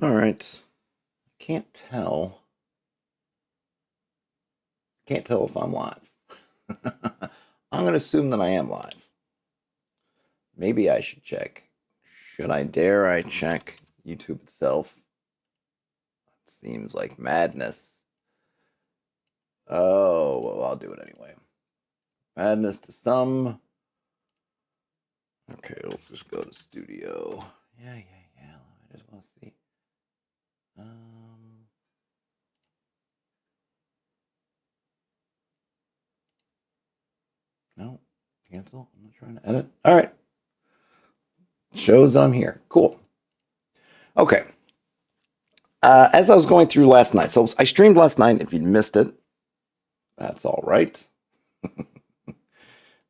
All right. Can't tell. Can't tell if I'm live. I'm going to assume that I am live. Maybe I should check. Should I dare I check YouTube itself? Seems like madness. Oh, well, I'll do it anyway. Madness to some. Okay, let's just go to studio. Yeah. I just want to see. No, cancel. I'm not trying to edit. All right. Shows I'm here. Cool. Okay. As I was going through last night, so I streamed last night. If you missed it, that's all right.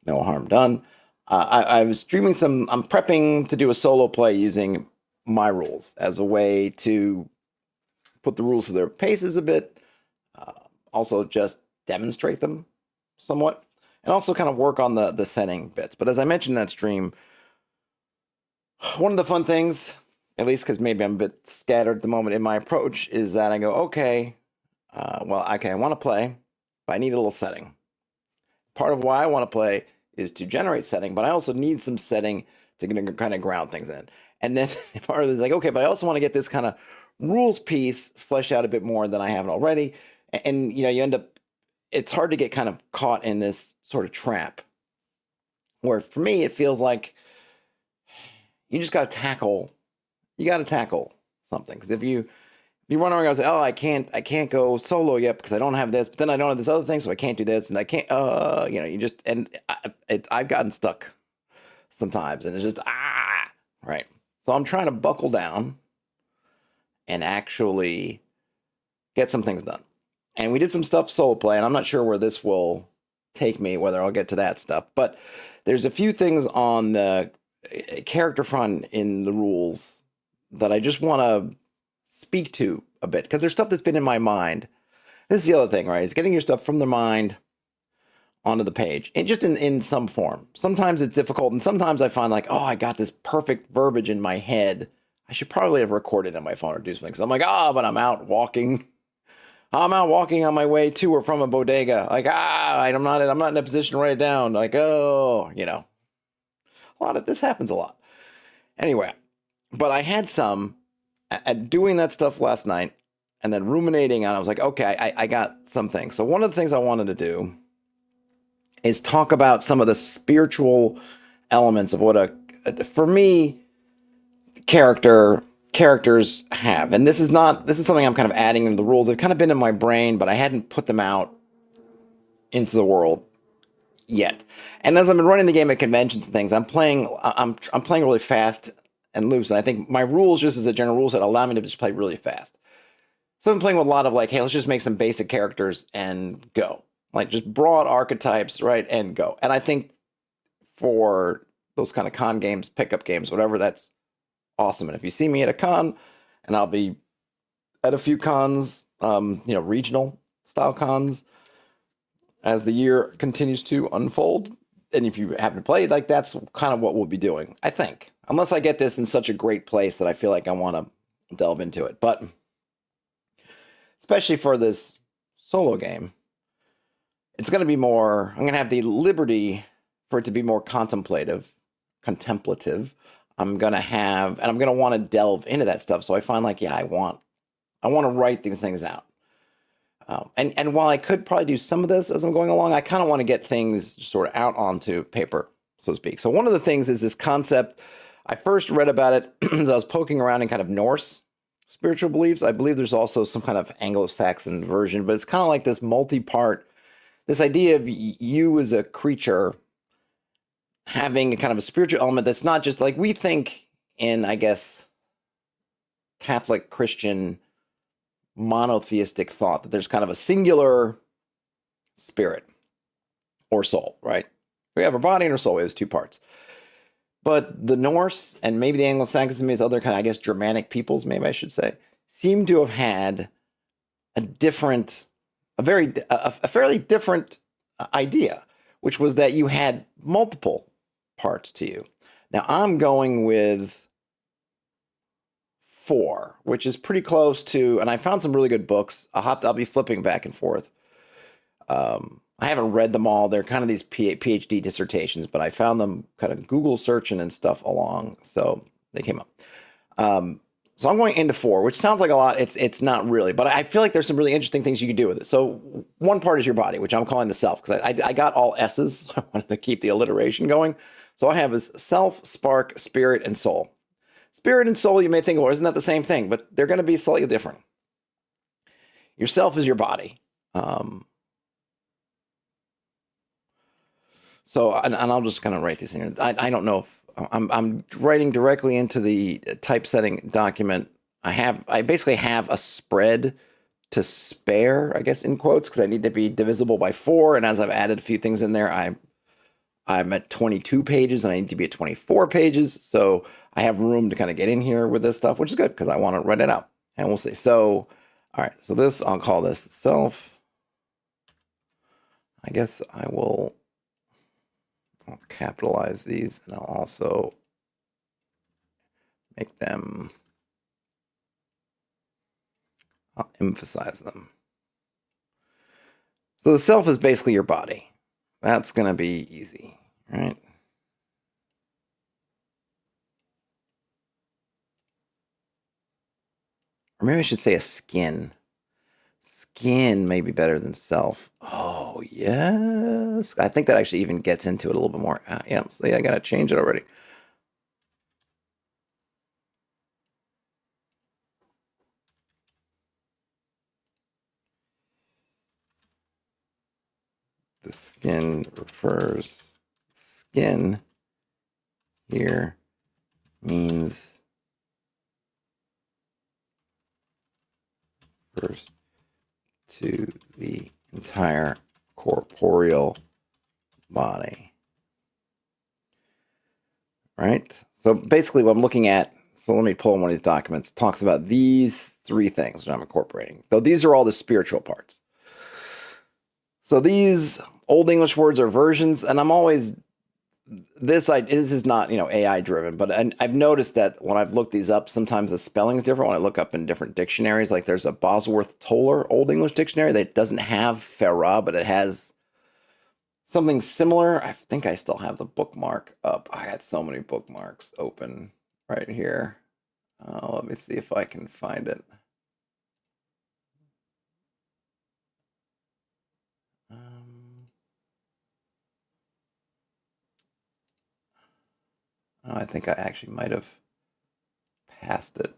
No harm done. I was streaming some. I'm prepping to do a solo play using my rules as a way to put the rules to their paces a bit. Uh, Also, just demonstrate them somewhat, and also kind of work on the setting bits. But as I mentioned in that stream, one of the fun things, at least because maybe I'm a bit scattered at the moment in my approach, is that I go, okay, okay, I want to play, but I need a little setting. Part of why I want to play is to generate setting, but I also need some setting to kind of ground things in. And then part of it is like, okay, but I also want to get this kind of rules piece fleshed out a bit more than I haven't already. And you end up, it's hard to get kind of caught in this sort of trap where for me, it feels like you just got to tackle something. Because if you run around and say, oh, I can't go solo yet because I don't have this, but then I don't have this other thing, so I can't do this, and I can't, you just, and I've gotten stuck sometimes, and it's just, right. So I'm trying to buckle down and actually get some things done. And we did some stuff solo play, and I'm not sure where this will take me, whether I'll get to that stuff, but there's a few things on the character front in the rules that I just want to speak to a bit, because there's stuff that's been in my mind. This is the other thing, right? Is getting your stuff from the mind onto the page, and just in some form. Sometimes it's difficult, and sometimes I find like, oh, I got this perfect verbiage in my head. I should probably have recorded on my phone or do something. Because I'm like, but I'm out walking. I'm out walking on my way to or from a bodega. Like, I'm not in a position to write it down. Like, a lot of this happens a lot. Anyway, but I had some at doing that stuff last night and then ruminating on it. I was like, okay, I got some things. So one of the things I wanted to do is talk about some of the spiritual elements of what for me, characters have. And this is something I'm kind of adding into the rules. They've kind of been in my brain, but I hadn't put them out into the world yet. And as I've been running the game at conventions and things, I'm playing really fast and loose. And I think my rules, just as a general rule set, allow me to just play really fast. So I'm playing with a lot of like, hey, let's just make some basic characters and go. Like just broad archetypes, right? And go. And I think for those kind of con games, pickup games, whatever, that's awesome. And if you see me at a con, and I'll be at a few cons, regional style cons, as the year continues to unfold. And if you happen to play, like that's kind of what we'll be doing, I think. Unless I get this in such a great place that I feel like I want to delve into it. But especially for this solo game, it's going to be more, I'm going to have the liberty for it to be more contemplative. I'm going to want to delve into that stuff. So I find like, I want to write these things out. And while I could probably do some of this as I'm going along, I kind of want to get things sort of out onto paper, so to speak. So one of the things is this concept. I first read about it as I was poking around in kind of Norse spiritual beliefs. I believe there's also some kind of Anglo-Saxon version, but it's kind of like this multi-part, this idea of you as a creature having a kind of a spiritual element that's not just like we think in, I guess, Catholic Christian monotheistic thought, that there's kind of a singular spirit or soul, right? We have our body and our soul. It has two parts. But the Norse and maybe the Anglo-Saxons, maybe other kind of, I guess, Germanic peoples, maybe I should say, seem to have had a fairly different idea, which was that you had multiple parts to you. Now I'm going with 4, which is pretty close to, and I found some really good books. I'll be flipping back and forth. I haven't read them all. They're kind of these PhD dissertations, but I found them kind of Google searching and stuff along, so they came up. So I'm going into 4, which sounds like a lot. It's not really, but I feel like there's some really interesting things you can do with it. So one part is your body, which I'm calling the self, because I got all S's. I wanted to keep the alliteration going. So I have is self, spark, spirit, and soul. Spirit and soul, you may think, well, isn't that the same thing? But they're going to be slightly different. Yourself is your body. So, and I'll just kind of write this in here. I don't know if I'm writing directly into the typesetting document. I basically have a spread to spare, I guess, in quotes, because I need to be divisible by 4. And as I've added a few things in there, I'm at 22 pages and I need to be at 24 pages. So I have room to kind of get in here with this stuff, which is good because I want to write it out. And we'll see. So, all right. So this, I'll call this self. I guess I'll capitalize these, and I'll also make them, I'll emphasize them. So the self is basically your body. That's going to be easy, right? Or maybe I should say a skin. Skin may be better than self. Oh, yes. I think that actually even gets into it a little bit more. Yeah, see, I got to change it already. The skin skin here means refers to the entire corporeal body. Right? So basically what I'm looking at, so let me pull in one of these documents, talks about these 3 things that I'm incorporating. So these are all the spiritual parts. So these Old English words are versions, and I'm always, this is not, AI driven, but I've noticed that when I've looked these up, sometimes the spelling is different when I look up in different dictionaries. Like there's a Bosworth Toller Old English dictionary that doesn't have Farah, but it has something similar. I think I still have the bookmark up. I had so many bookmarks open right here. Let me see if I can find it. I think I actually might have passed it.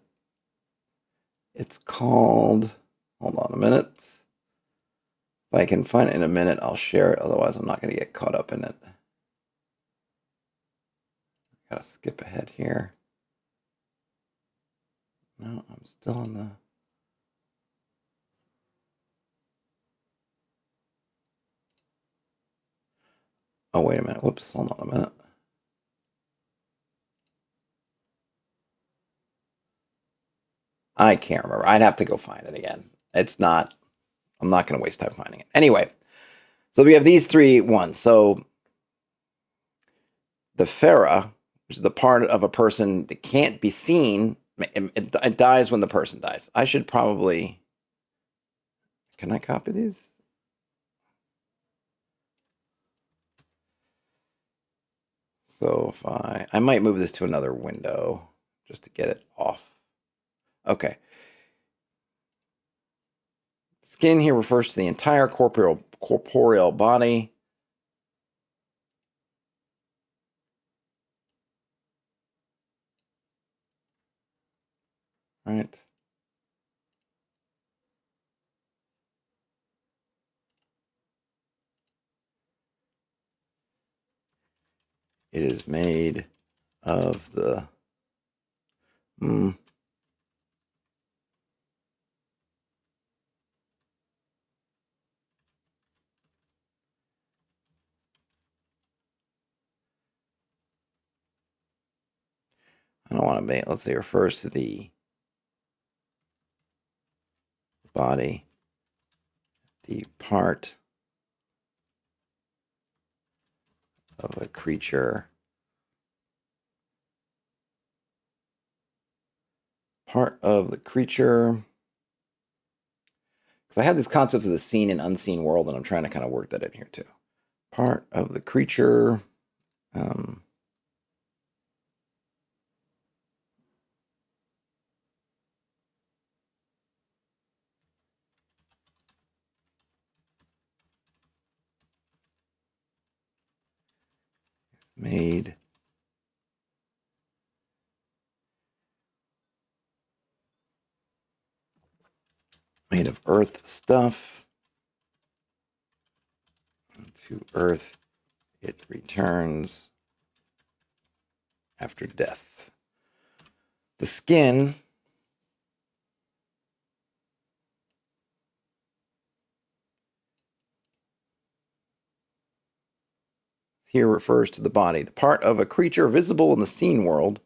It's called, hold on a minute. If I can find it in a minute, I'll share it. Otherwise, I'm not going to get caught up in it. Gotta skip ahead here. No, I'm still in the... Oh, wait a minute. Whoops, hold on a minute. I can't remember. I'd have to go find it again. I'm not going to waste time finding it. Anyway, so we have these 3 ones. So the Farah, which is the part of a person that can't be seen, it dies when the person dies. I should probably, can I copy these? So if I might move this to another window just to get it off. Okay. Skin here refers to the entire corporeal body. Right. It is made of the I don't want to make, let's say, refers to the body, the part of a creature Part of the creature. Because I have this concept of the seen and unseen world, and I'm trying to kind of work that in here too. Part of the creature. Um, made of earth stuff. To earth it returns after death. The skin here refers to the body, the part of a creature visible in the seen world.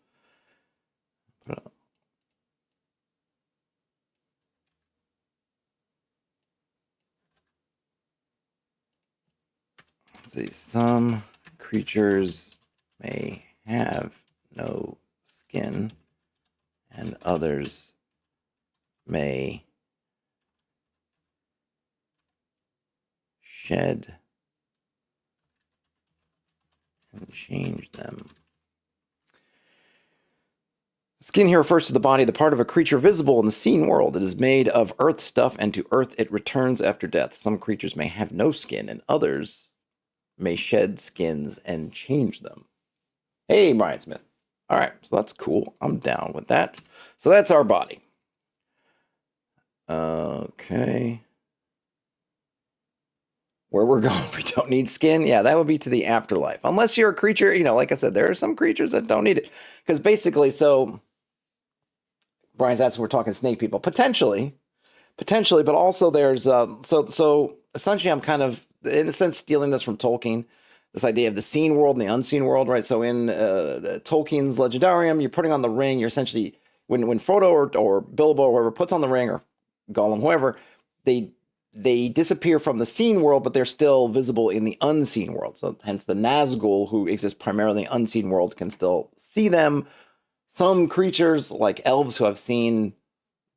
See, some creatures may have no skin, and others may shed and change them. Skin here refers to the body, the part of a creature visible in the seen world. It is made of earth stuff, and to earth it returns after death. Some creatures may have no skin, and others may shed skins and change them. Hey, Brian Smith. All right, so that's cool. I'm down with that. So that's our body. Okay. Where we're going, we don't need skin. Yeah, that would be to the afterlife. Unless you're a creature, like I said, there are some creatures that don't need it. Because basically, so Brian's asking, we're talking snake people. Potentially, but also there's so essentially I'm kind of in a sense stealing this from Tolkien, this idea of the seen world and the unseen world, right? So in Tolkien's Legendarium, you're putting on the ring. You're essentially when Frodo or Bilbo or whoever puts on the ring, or Gollum, whoever, they disappear from the seen world, but they're still visible in the unseen world. So hence the Nazgul, who exist primarily in the unseen world, can still see them. Some creatures like elves who have seen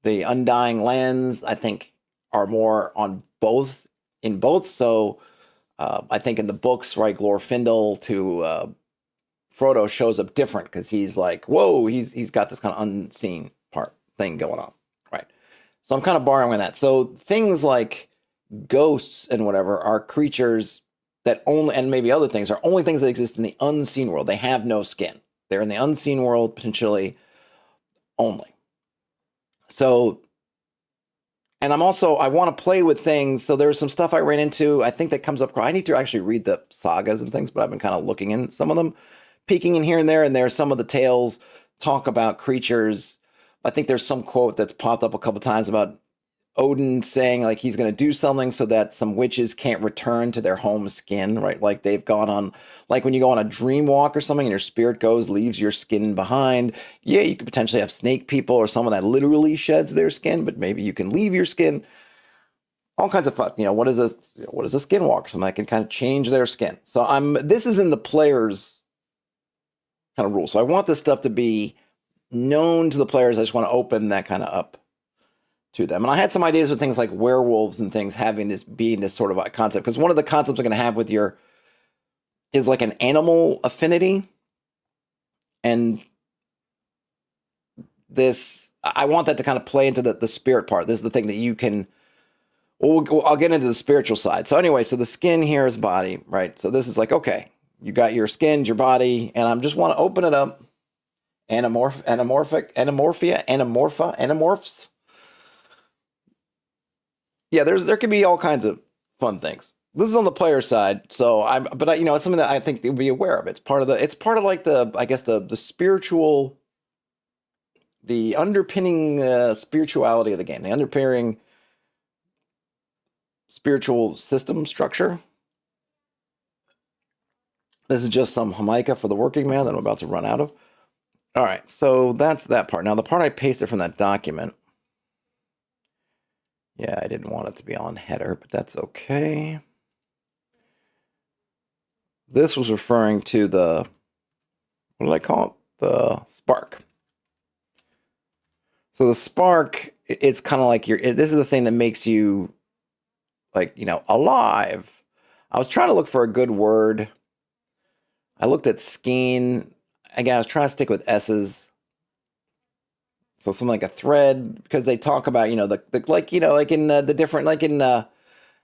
the Undying Lands, I think, are more on both in both. So I think in the books, right, Glorfindel to Frodo shows up different because he's like, whoa, he's got this kind of unseen part thing going on, right? So I'm kind of borrowing that. So things like ghosts and whatever are creatures that only, and maybe other things, are only things that exist in the unseen world. They have no skin. They're in the unseen world potentially only. So, and I want to play with things. So there's some stuff I ran into, I think that comes up. I need to actually read the sagas and things, but I've been kind of looking in some of them, peeking in here and there. And there's some of the tales talk about creatures. I think there's some quote that's popped up a couple times about Odin saying like he's going to do something so that some witches can't return to their home skin, right? Like they've gone on, like when you go on a dream walk or something and your spirit goes, leaves your skin behind. Yeah, you could potentially have snake people or someone that literally sheds their skin, but maybe you can leave your skin. All kinds of fun. What is a skinwalker? Something that can kind of change their skin. So this is in the player's kind of rule. So I want this stuff to be known to the players. I just want to open that kind of up to them. And I had some ideas with things like werewolves and things having this being this sort of a concept. Because one of the concepts I'm going to have with is like an animal affinity. And I want that to kind of play into the spirit part. This is the thing that you can, I'll get into the spiritual side. So anyway, so the skin here is body, right? So this is like, okay, you got your skins, your body, and I just want to open it up. Anamorphs. Yeah, there can be all kinds of fun things. This is on the player side, so it's something that I think they'll be aware of. It's part of like the spiritual, the underpinning spirituality of the game, the underpinning spiritual system structure. This is just some Jamaica for the working man that I'm about to run out of. All right, so that's that part. Now the part I pasted from that document. Yeah, I didn't want it to be on header, but that's okay. This was referring to what did I call it? The spark. So the spark, it's kind of like this is the thing that makes you like, alive. I was trying to look for a good word. I looked at skein. Again, I was trying to stick with S's. So something like a thread, because they talk about, the like, like in the different, like in, I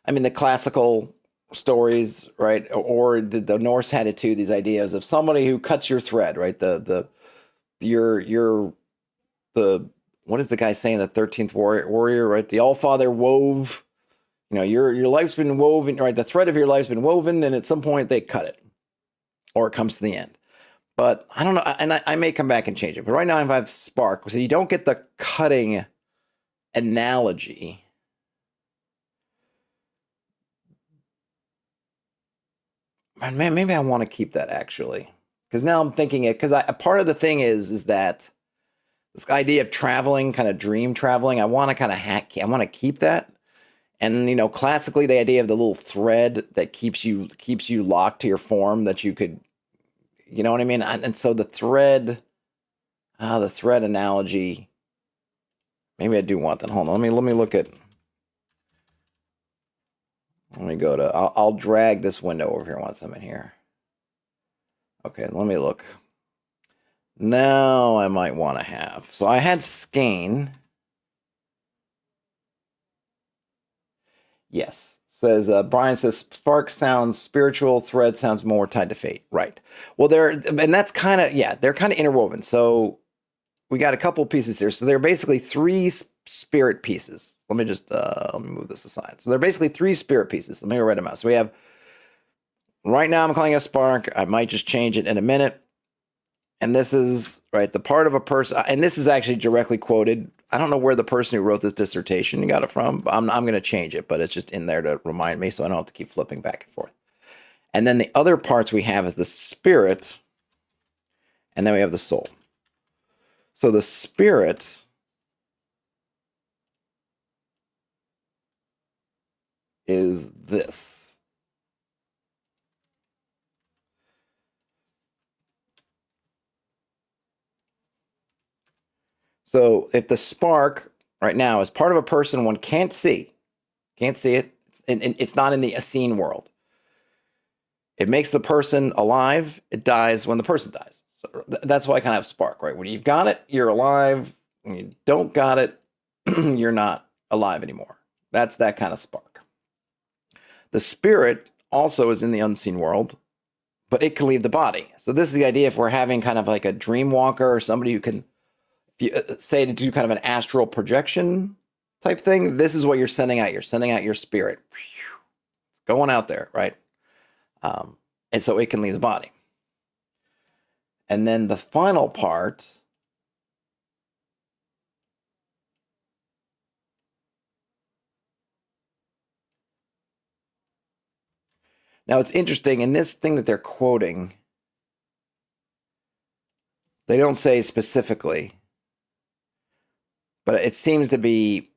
mean, the classical stories, right? Or the Norse had it too, these ideas of somebody who cuts your thread, right? Your, what is the guy saying? The 13th warrior, right? The Allfather wove, your life's been woven, right? The thread of your life's been woven, and at some point they cut it, or it comes to the end. But I don't know, and I may come back and change it. But right now I have spark, so you don't get the cutting analogy. Man, maybe I want to keep that actually, because now I'm thinking it. Because part of the thing is that this idea of traveling, kind of dream traveling, I want to kind of hack. I want to keep that. And classically, the idea of the little thread that keeps you locked to your form, that you could, you know what I mean. And so the thread analogy. Maybe I do want that. Hold on, let me look at. Let me go to. I'll drag this window over here once I'm in here. Okay, let me look. Now I might want to have. So I had skein. Yes. Says Brian says spark sounds spiritual, thread sounds more tied to fate. Right. Well, and that's kind of, yeah, they're kind of interwoven. So we got a couple pieces here. So they're basically three spirit pieces. Let me just let me move this aside. So they're basically three spirit pieces. Let me write them out. So we have, right now I'm calling it a spark. I might just change it in a minute. And this is, right, the part of a person, and this is actually directly quoted. I don't know where the person who wrote this dissertation got it from. But I'm going to change it, but it's just in there to remind me so I don't have to keep flipping back and forth. And then the other parts we have is the spirit, and then we have the soul. So the spirit is this. So if the spark right now is part of a person one can't see it, and it's not in the Essene world. It makes the person alive. It dies when the person dies. So that's why I kind of have spark, right? When you've got it, you're alive. When you don't got it, you're not alive anymore. That's that kind of spark. The spirit also is in the unseen world, but it can leave the body. So this is the idea if we're having kind of like a dream walker or somebody who can, say, to do kind of an astral projection type thing, this is what you're sending out. You're sending out your spirit. It's going out there, right? And so it can leave the body. And then the final part now it's interesting in this thing that they're quoting, they don't say specifically, but it seems to be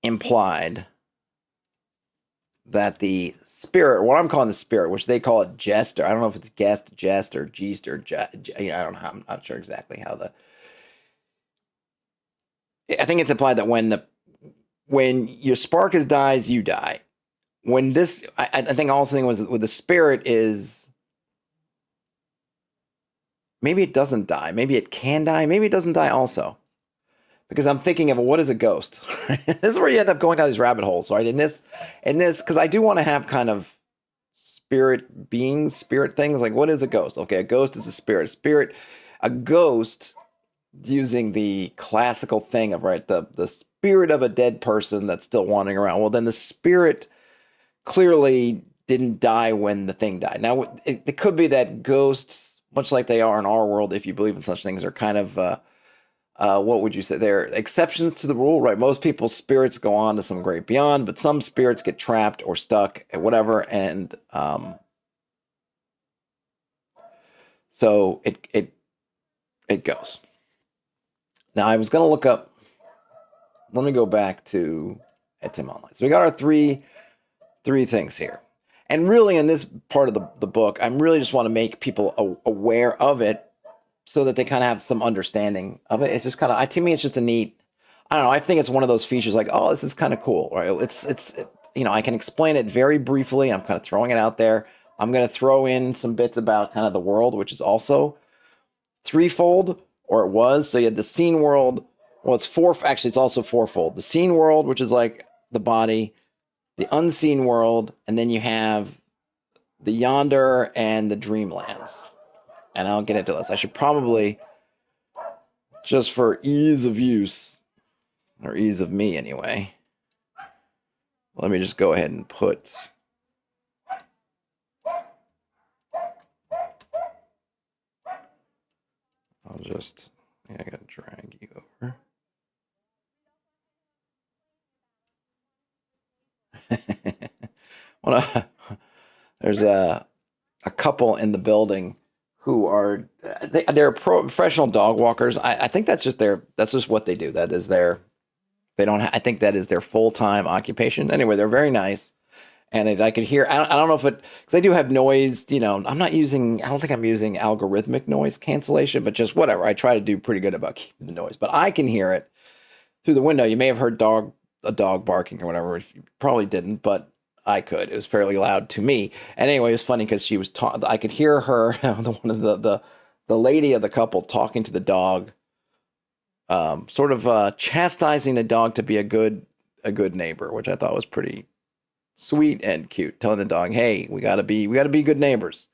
implied that the spirit, what I'm calling the spirit, which they call it jest, or I don't know if it's jest, or geest, or I don't know. I'm not sure exactly how I think it's implied that when your spark dies, you die. When this, I think also thing was with the spirit is maybe it doesn't die, maybe it can die, maybe it doesn't die also. Because I'm thinking of what is a ghost? This is where you end up going down these rabbit holes, right? In this, because I do want to have kind of spirit beings, spirit things. Like, what is a ghost? Okay, a ghost is a spirit. A ghost, using the classical thing of, right, the spirit of a dead person that's still wandering around. Well, then the spirit clearly didn't die when the thing died. Now, it could be that ghosts, much like they are in our world, if you believe in such things, are kind of what would you say? They're exceptions to the rule, right? Most people's spirits go on to some great beyond, but some spirits get trapped or stuck and whatever, and so it goes. Now I was going to look up. Let me go back to Tim Online. So we got our three things here, and really in this part of the book, I really just want to make people aware of it. so that they kind of have some understanding of it. It's just kind of, to me, it's just a neat. I don't know. I think it's one of those features like, oh, this is kind of cool, right? I can explain it very briefly. I'm kind of throwing it out there. I'm going to throw in some bits about kind of the world, which is also threefold, or it was. So you had the scene world. Well, it's four. Actually, it's also fourfold. The scene world, which is like the body, the unseen world, and then you have the yonder and the dreamlands. And I'll get into this. I should probably, just for ease of use, or ease of me anyway, let me just go ahead and put. I gotta drag you over. There's a couple in the building who are they're professional dog walkers. I think that's just what they do. That is their they don't. I think that is their full-time occupation. Anyway, they're very nice, and I could hear. I don't know if it because they do have noise. I'm not using. I don't think I'm using algorithmic noise cancellation, but just whatever. I try to do pretty good about keeping the noise, but I can hear it through the window. You may have heard a dog barking or whatever. You probably didn't, but I could. It was fairly loud to me. And anyway, it was funny because she was I could hear her, the lady of the couple talking to the dog, sort of chastising the dog to be a good neighbor, which I thought was pretty sweet and cute. Telling the dog, "Hey, we gotta be good neighbors."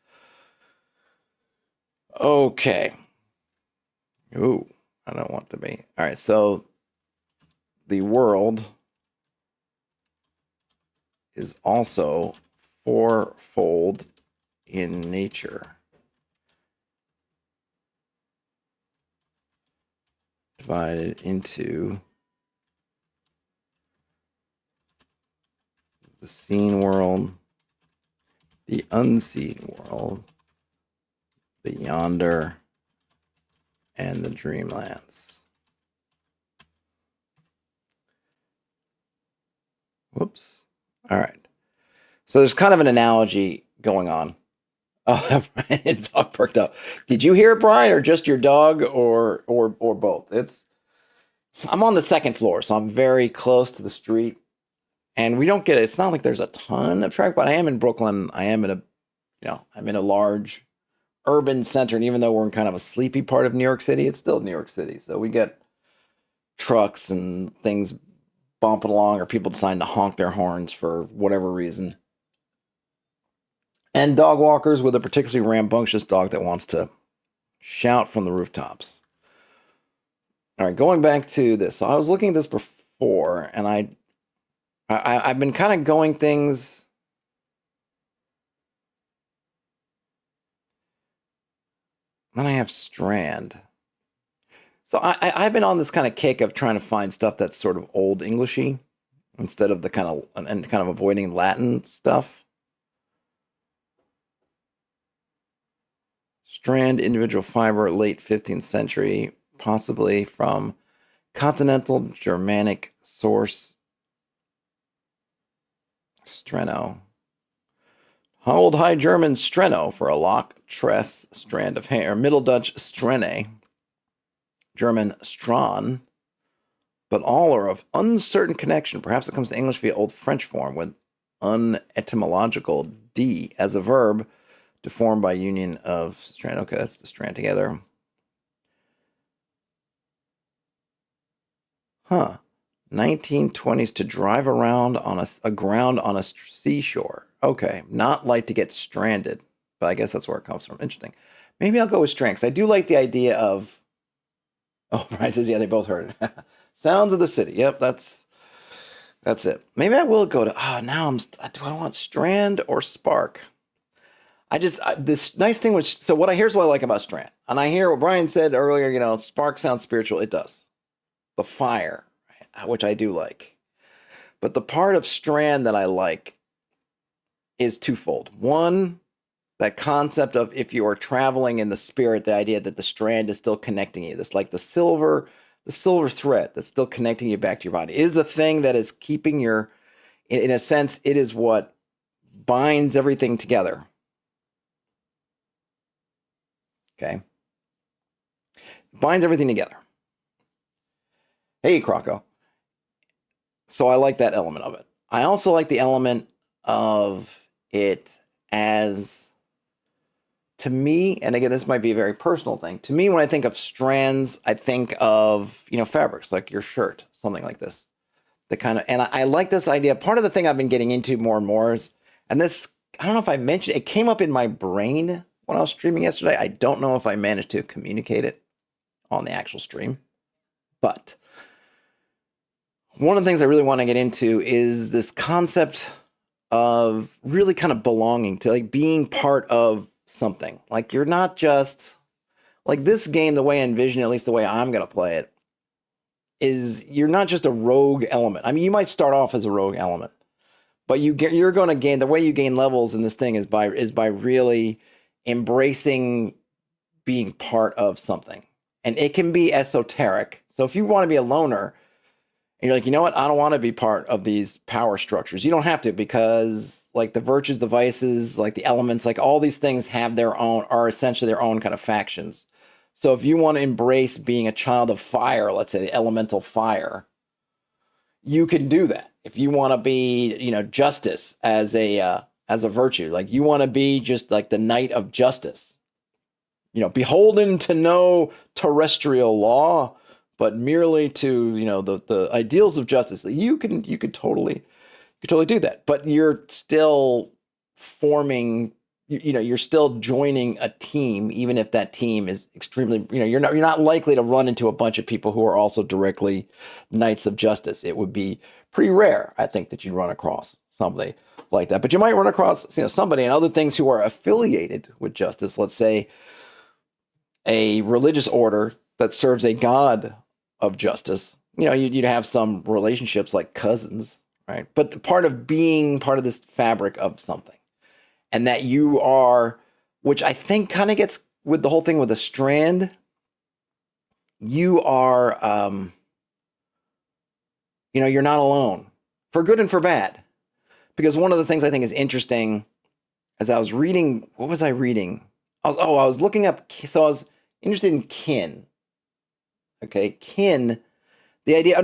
Okay. Ooh, I don't want to be. All right, so the world is also fourfold in nature. Divided into the seen world, the unseen world, the yonder, and the dreamlands. Whoops. All right. So there's kind of an analogy going on. Oh, it's all perked up. Did you hear it, Brian, or just your dog, or both? I'm on the second floor, so I'm very close to the street, and we don't get it. It's not like there's a ton of traffic, but I am in Brooklyn. I am I'm in a large urban center, and even though we're in kind of a sleepy part of New York City, it's still New York City. So we get trucks and things bumping along, or people deciding to honk their horns for whatever reason. And dog walkers with a particularly rambunctious dog that wants to shout from the rooftops. All right, going back to this. So I was looking at this before, and I've been kind of going things. Then I have Strand. So I've been on this kind of kick of trying to find stuff that's sort of old Englishy instead of the kind of avoiding Latin stuff. Strand, individual fiber, late 15th century, possibly from continental Germanic source. Streno. Old High German streno for a lock, tress, strand of hair. Middle Dutch strene. German strawn. But all are of uncertain connection. Perhaps it comes to English via Old French form with unetymological d as a verb, deformed by union of strand. Okay, that's the strand together. Huh. 1920s to drive around on aground on a seashore. Okay, not like to get stranded, but I guess that's where it comes from. Interesting. Maybe I'll go with strand because I do like the idea of. Oh, Brian says, yeah, they both heard it. Sounds of the city. Yep, that's it. Maybe I will go to. Do I want strand or spark? This nice thing here's what I like about Strand. And I hear what Brian said earlier, spark sounds spiritual. It does. The fire, right, which I do like. But the part of Strand that I like is twofold. One, that concept of if you are traveling in the spirit, the idea that the strand is still connecting you. This like the silver thread that's still connecting you back to your body is the thing that is keeping in a sense, it is what binds everything together. Okay. binds everything together. Hey, Croco. So I like that element of it. I also like the element of it as, to me, and again, this might be a very personal thing. To me, when I think of strands, I think of, fabrics like your shirt, something like this. The kind of, and I like this idea. Part of the thing I've been getting into more and more is, and this, I don't know if I mentioned, it came up in my brain when I was streaming yesterday. I don't know if I managed to communicate it on the actual stream, but one of the things I really want to get into is this concept of really kind of belonging, to like being part of something. Like you're not just, like this game, the way I envision it, at least the way I'm going to play it, is you're not just a rogue element. I mean, you might start off as a rogue element, but you're going to gain, the way you gain levels in this thing is by really embracing being part of something. And it can be esoteric. So if you want to be a loner, and you're like, you know what? I don't want to be part of these power structures. You don't have to, because like the virtues, the vices, like the elements, like all these things have their own, are essentially their own kind of factions. So if you want to embrace being a child of fire, let's say the elemental fire, you can do that. If you want to be, justice as a virtue, like you want to be just like the knight of justice, beholden to no terrestrial law, but merely to, the ideals of justice. You could totally do that. But you're still forming, you're still joining a team, even if that team is extremely, you're not likely to run into a bunch of people who are also directly knights of justice. It would be pretty rare, I think, that you'd run across somebody like that. But you might run across, somebody and other things who are affiliated with justice. Let's say a religious order that serves a god of justice. You'd have some relationships like cousins, right? But part of being part of this fabric of something, and that you are, which I think kind of gets with the whole thing with a strand, you are, you're not alone, for good and for bad. Because one of the things I think is interesting, as I was reading, what was I reading? I was looking up, so I was interested in kin. Okay, kin, the idea, I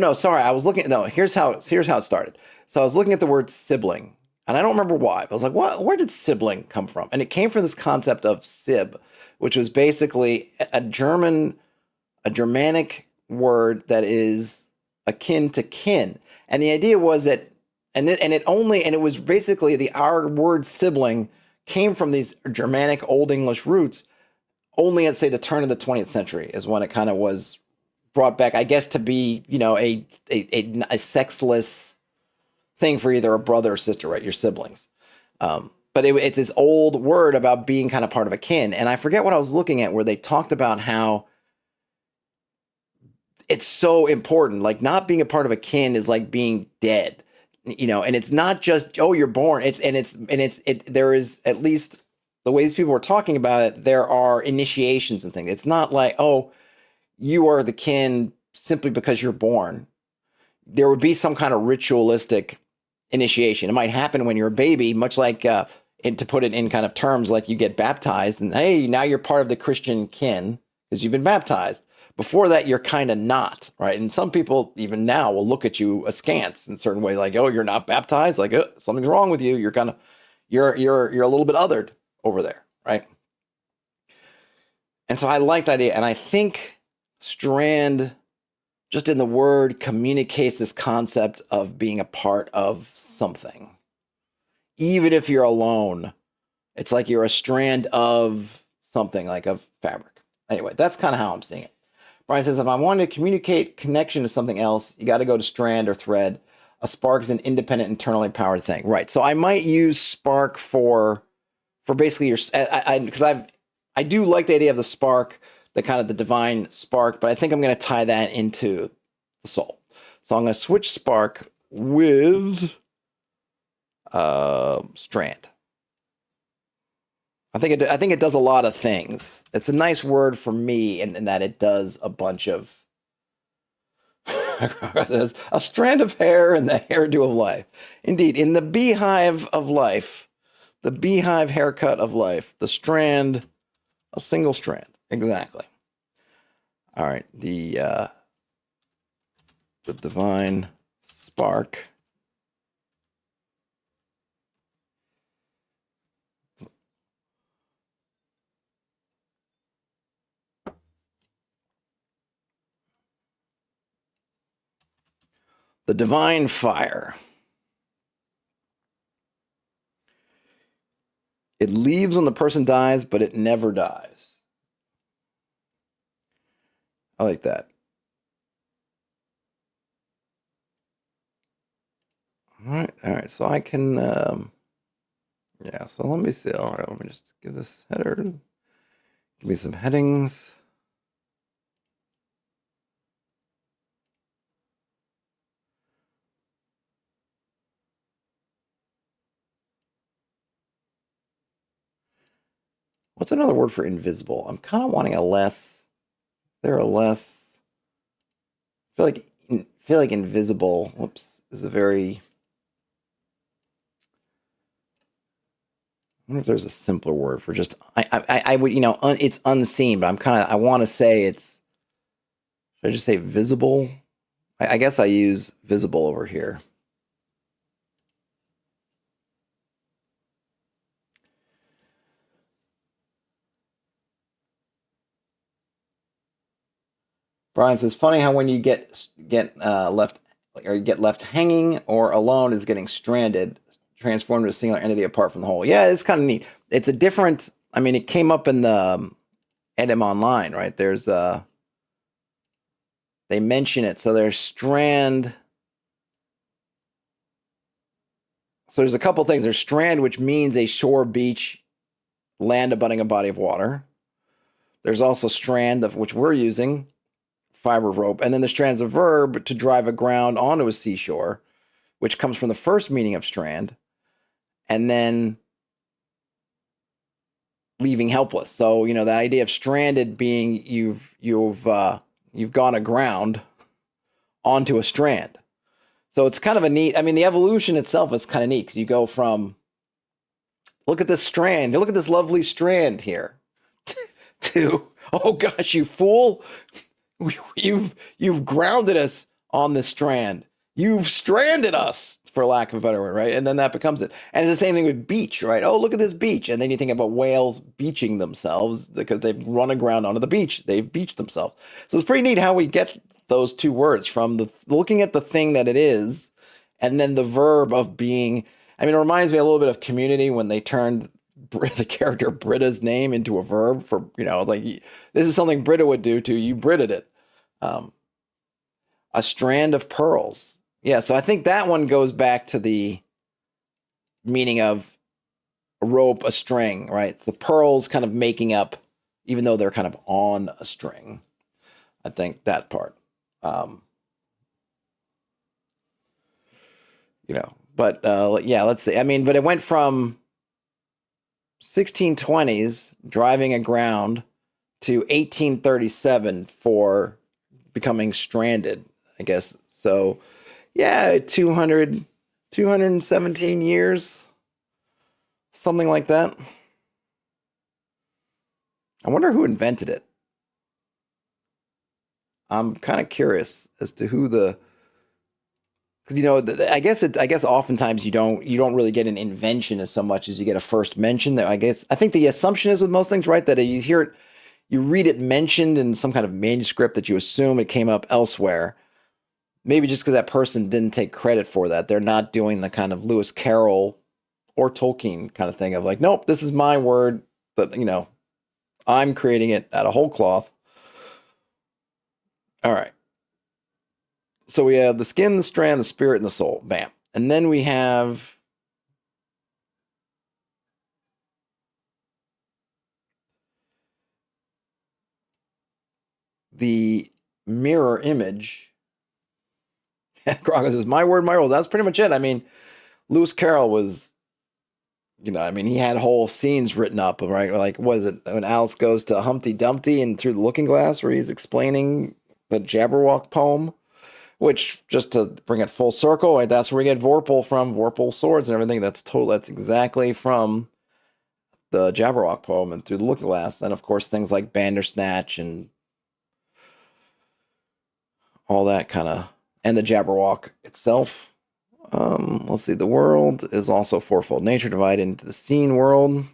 was looking, here's how it started. So I was looking at the word sibling, and I don't remember why. I was like, where did sibling come from? And it came from this concept of sib, which was basically a Germanic word that is akin to kin. And the idea was that, it was basically our word sibling came from these Germanic Old English roots only at, say, the turn of the 20th century is when it kind of was brought back, I guess, to be, a sexless thing for either a brother or sister, right? Your siblings. But it's this old word about being kind of part of a kin. And I forget what I was looking at, where they talked about how it's so important. Like, not being a part of a kin is like being dead, and it's not just, you're born. There is, at least the way these people were talking about it, there are initiations and things. It's not like, you are the kin simply because you're born. There would be some kind of ritualistic initiation. It might happen when you're a baby, much like, to put it in kind of terms, like you get baptized and, hey, now you're part of the Christian kin because you've been baptized. Before that, you're kind of not, right? And some people even now will look at you askance in a certain way, like, you're not baptized, like, something's wrong with you. You're kind of, you're a little bit othered over there, right? And so I like that idea, and I think strand, just in the word, communicates this concept of being a part of something. Even if you're alone, it's like you're a strand of something, like of fabric. Anyway, that's kind of how I'm seeing it. Brian says, if I want to communicate connection to something else, you got to go to strand or thread. A spark is an independent, internally powered thing. Right. So I might use spark for basically your, because I do like the idea of the spark, the kind of the divine spark, but I think I'm going to tie that into the soul. So I'm going to switch spark with strand. I think it does a lot of things. It's a nice word for me in that it does a bunch of a strand of hair in the hairdo of life. Indeed, in the beehive of life, the beehive haircut of life, the strand, a single strand. Exactly. All right, the divine spark. The divine fire. It leaves when the person dies, but it never dies. I like that. All right. So I can, yeah. So let me see. All right, let me just give this header. Give me some headings. What's another word for invisible? I'm kind of wanting a less. There a less. Feel like invisible. Whoops, is a very. I wonder if there's a simpler word for just. I would it's unseen, but I want to say it's. Should I just say visible? I guess I use visible over here. Brian says, "Funny how when you get left or you get left hanging or alone is getting stranded, transformed to a singular entity apart from the whole." Yeah, it's kind of neat. It's a different. I mean, it came up in the Edm Online, right? There's they mention it. So there's strand. So there's a couple things. There's strand, which means a shore, beach, land abutting a body of water. There's also strand, which we're using, fiber rope, and then the strand's a verb to drive aground onto a seashore, which comes from the first meaning of strand, and then leaving helpless. So the idea of stranded being you've gone aground onto a strand. So it's kind of a neat. I mean, the evolution itself is kind of neat because you go from look at this strand, look at this lovely strand here, to oh gosh, you fool. You've grounded us on this strand. You've stranded us, for lack of a better word, right? And then that becomes it. And it's the same thing with beach, right? Oh, look at this beach. And then you think about whales beaching themselves because they've run aground onto the beach. They've beached themselves. So it's pretty neat how we get those two words from the looking at the thing that it is, and then the verb of being. I mean, it reminds me a little bit of Community when they turned the character Britta's name into a verb for, like, this is something Britta would do to you, Britted it. A strand of pearls. Yeah, so I think that one goes back to the meaning of a rope, a string, right? It's the pearls kind of making up, even though they're kind of on a string. I think that part. But yeah, let's see. I mean, but it went from 1620s driving aground to 1837 for becoming stranded, I guess. So yeah, 217 years, something like that. I wonder who invented it. I'm kind of curious as to who because I guess oftentimes you don't really get an invention as so much as you get a first mention. I think the assumption is with most things, right, that you hear it, you read it mentioned in some kind of manuscript that you assume it came up elsewhere. Maybe just because that person didn't take credit for that. They're not doing the kind of Lewis Carroll or Tolkien kind of thing of like, nope, this is my word, but I'm creating it out of whole cloth. All right. So we have the skin, the strand, the spirit, and the soul. Bam. And then we have the mirror image. Crocker says, my word, my rule. That's pretty much it. I mean, Lewis Carroll was, I mean, he had whole scenes written up, right? Like, was it when Alice goes to Humpty Dumpty and Through the Looking Glass, where he's explaining the Jabberwock poem? Which, just to bring it full circle, right? That's where we get Vorpal from, Vorpal swords and everything. That's exactly from the Jabberwock poem and Through the Looking Glass. And of course, things like Bandersnatch and all that kind of, and the Jabberwock itself. Let's see. The world is also fourfold nature divided into the scene world.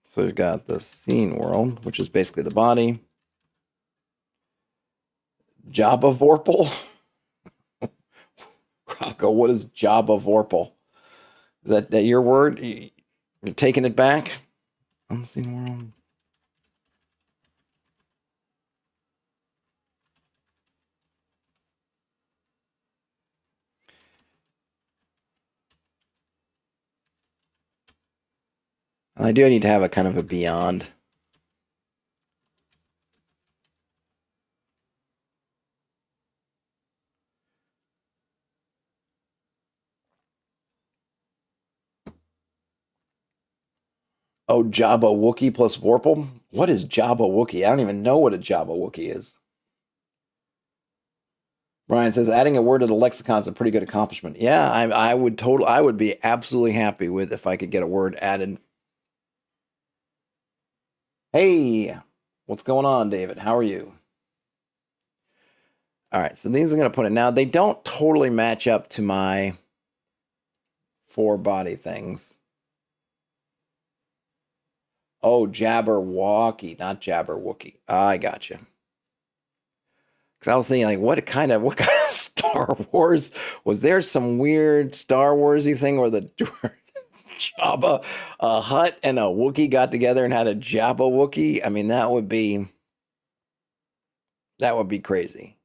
So we've got the scene world, which is basically the body. Jabba Vorpal. Croco, what is Jabba Vorpal? Is that your word? You're taking it back? Unseen world. I do need to have a kind of a beyond. Oh, Jabba Wookie plus Vorpal? What is Jabba Wookie? I don't even know what a Jabba Wookie is. Brian says adding a word to the lexicon is a pretty good accomplishment. Yeah, I would be absolutely happy with if I could get a word added. Hey, what's going on, David? How are you? All right, so these are going to put it now. They don't totally match up to my four body things. Oh, Jabberwocky, not Jabberwookie. I got you. Because I was thinking, like, what kind of Star Wars was there? Some weird Star Warsy thing where the Jabba, a Hutt and a Wookiee got together and had a Jabba Wookiee? I mean, that would be crazy.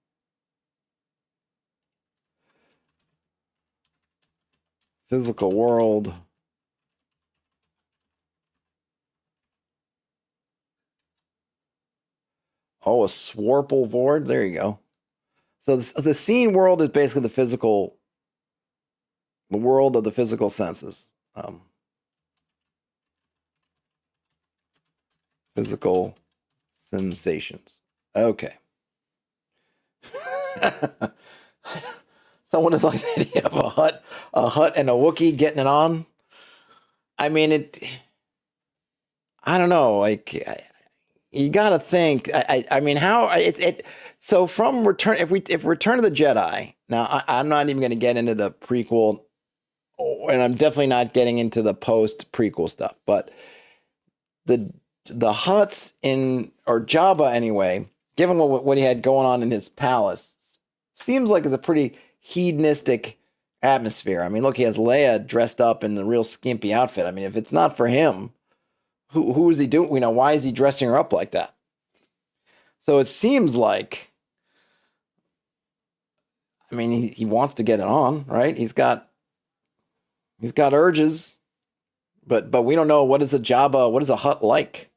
Physical world. Oh, a Swarple Vord. There you go. So the scene world is basically the world of the physical senses. Physical sensations. Okay. Someone is like the idea of a Hutt and a Wookiee getting it on. I mean, I don't know. Like, you got to think. I mean, how it. So from Return, if Return of the Jedi. Now, I'm not even going to get into the prequel, and I'm definitely not getting into the post prequel stuff. But the Hutts or Jabba anyway, given what he had going on in his palace, seems like it's a pretty hedonistic atmosphere. I mean, look, he has Leia dressed up in the real skimpy outfit. I mean, if it's not for him, who is he doing? You know, why is he dressing her up like that? So it seems like, I mean, he wants to get it on, right? He's got urges, but we don't know what is a Hutt like.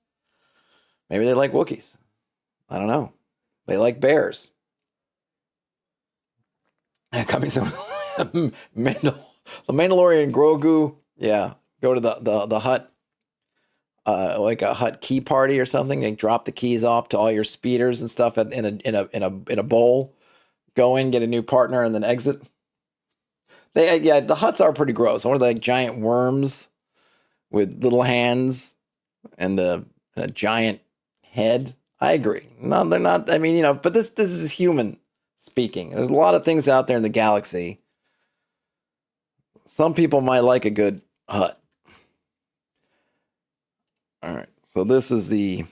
Maybe they like Wookiees. I don't know. They like bears. Coming soon. The Mandalorian Grogu. Yeah, go to the Hutt, like a Hutt key party or something. They drop the keys off to all your speeders and stuff in a bowl. Go in, get a new partner, and then exit. The Hutts are pretty gross. One of the like giant worms with little hands and a giant head. I agree. No, they're not. I mean, but this is human speaking. There's a lot of things out there in the galaxy. Some people might like a good Hutt. All right. So this is the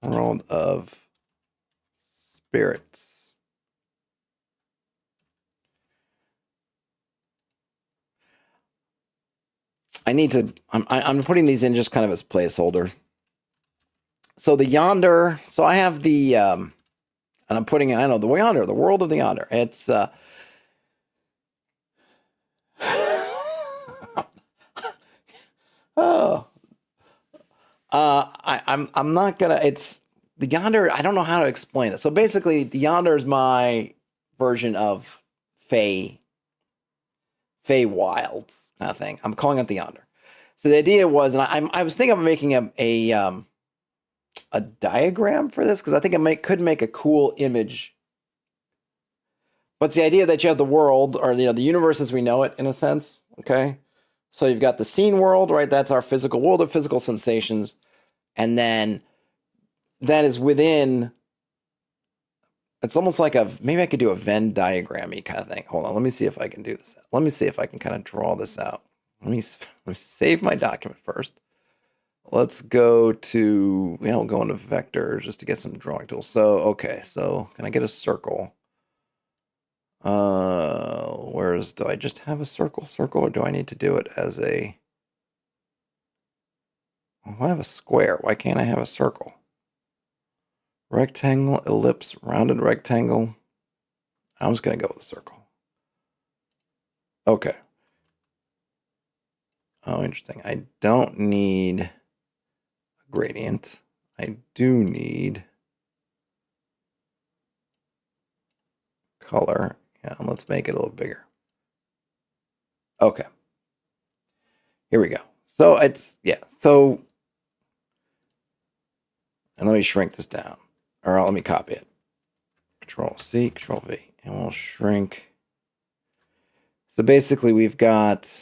world of spirits. I'm putting these in just kind of as placeholder. So the Yonder, so I have the, and I'm putting in, I know, the Yonder, the world of the Yonder. It's, oh, I'm not gonna, it's, the Yonder, I don't know how to explain it. So basically, the Yonder is my version of Wilds kind of thing. I'm calling it the Yonder. So the idea was, and I was thinking of making a diagram for this because I think it could make a cool image. But it's the idea that you have the world, or the universe as we know it, in a sense. Okay, so you've got the scene world, right? That's our physical world of physical sensations, and then that is within It's almost like maybe I could do a Venn diagram-y kind of thing. Hold on, let me see if I can do this. Let me see if I can kind of draw this out. Let me save my document first. Let's go to, we'll go into vectors just to get some drawing tools. So, okay, so can I get a circle? Do I just have a circle, or do I need to do it as a, I have a square. Why can't I have a circle? Rectangle, ellipse, rounded rectangle. I'm just going to go with a circle. Okay. Oh, interesting. I don't need a gradient. I do need color. Yeah, let's make it a little bigger. Okay. Here we go. So it's, yeah. So, and let me shrink this down. Or let me copy it. Control C, Control V. And we'll shrink. So basically we've got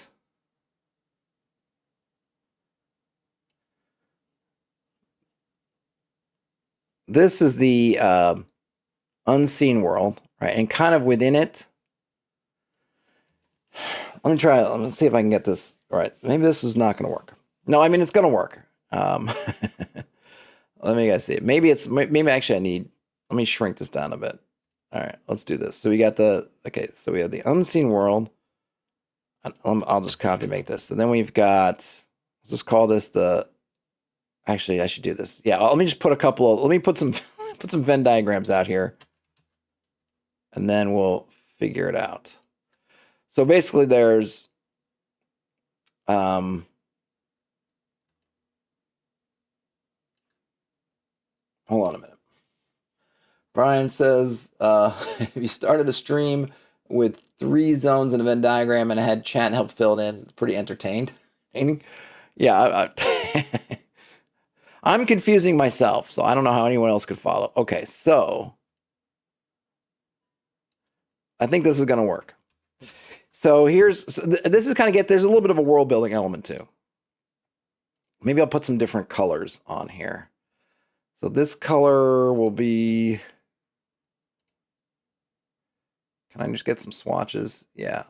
this is the unseen world, right? And kind of within it, let me try. Let's see if I can get this right. Maybe this is not going to work. No, I mean it's going to work. Let me guys see it. Maybe actually I need. Let me shrink this down a bit. All right, let's do this. So we got okay. So we have the unseen world. I'll just copy make this. So then we've got. Let's just call this the. Actually, I should do this. Yeah, let me just put a couple of. Let me put some put some Venn diagrams out here, and then we'll figure it out. So basically, there's hold on a minute. Brian says, if you started a stream with 3 zones in a Venn diagram and I had chat help fill it in, pretty entertained. Yeah, I'm confusing myself, so I don't know how anyone else could follow. Okay, so I think this is going to work. So this is kind of there's a little bit of a world building element too. Maybe I'll put some different colors on here. So this color will be, can I just get some swatches? Yeah.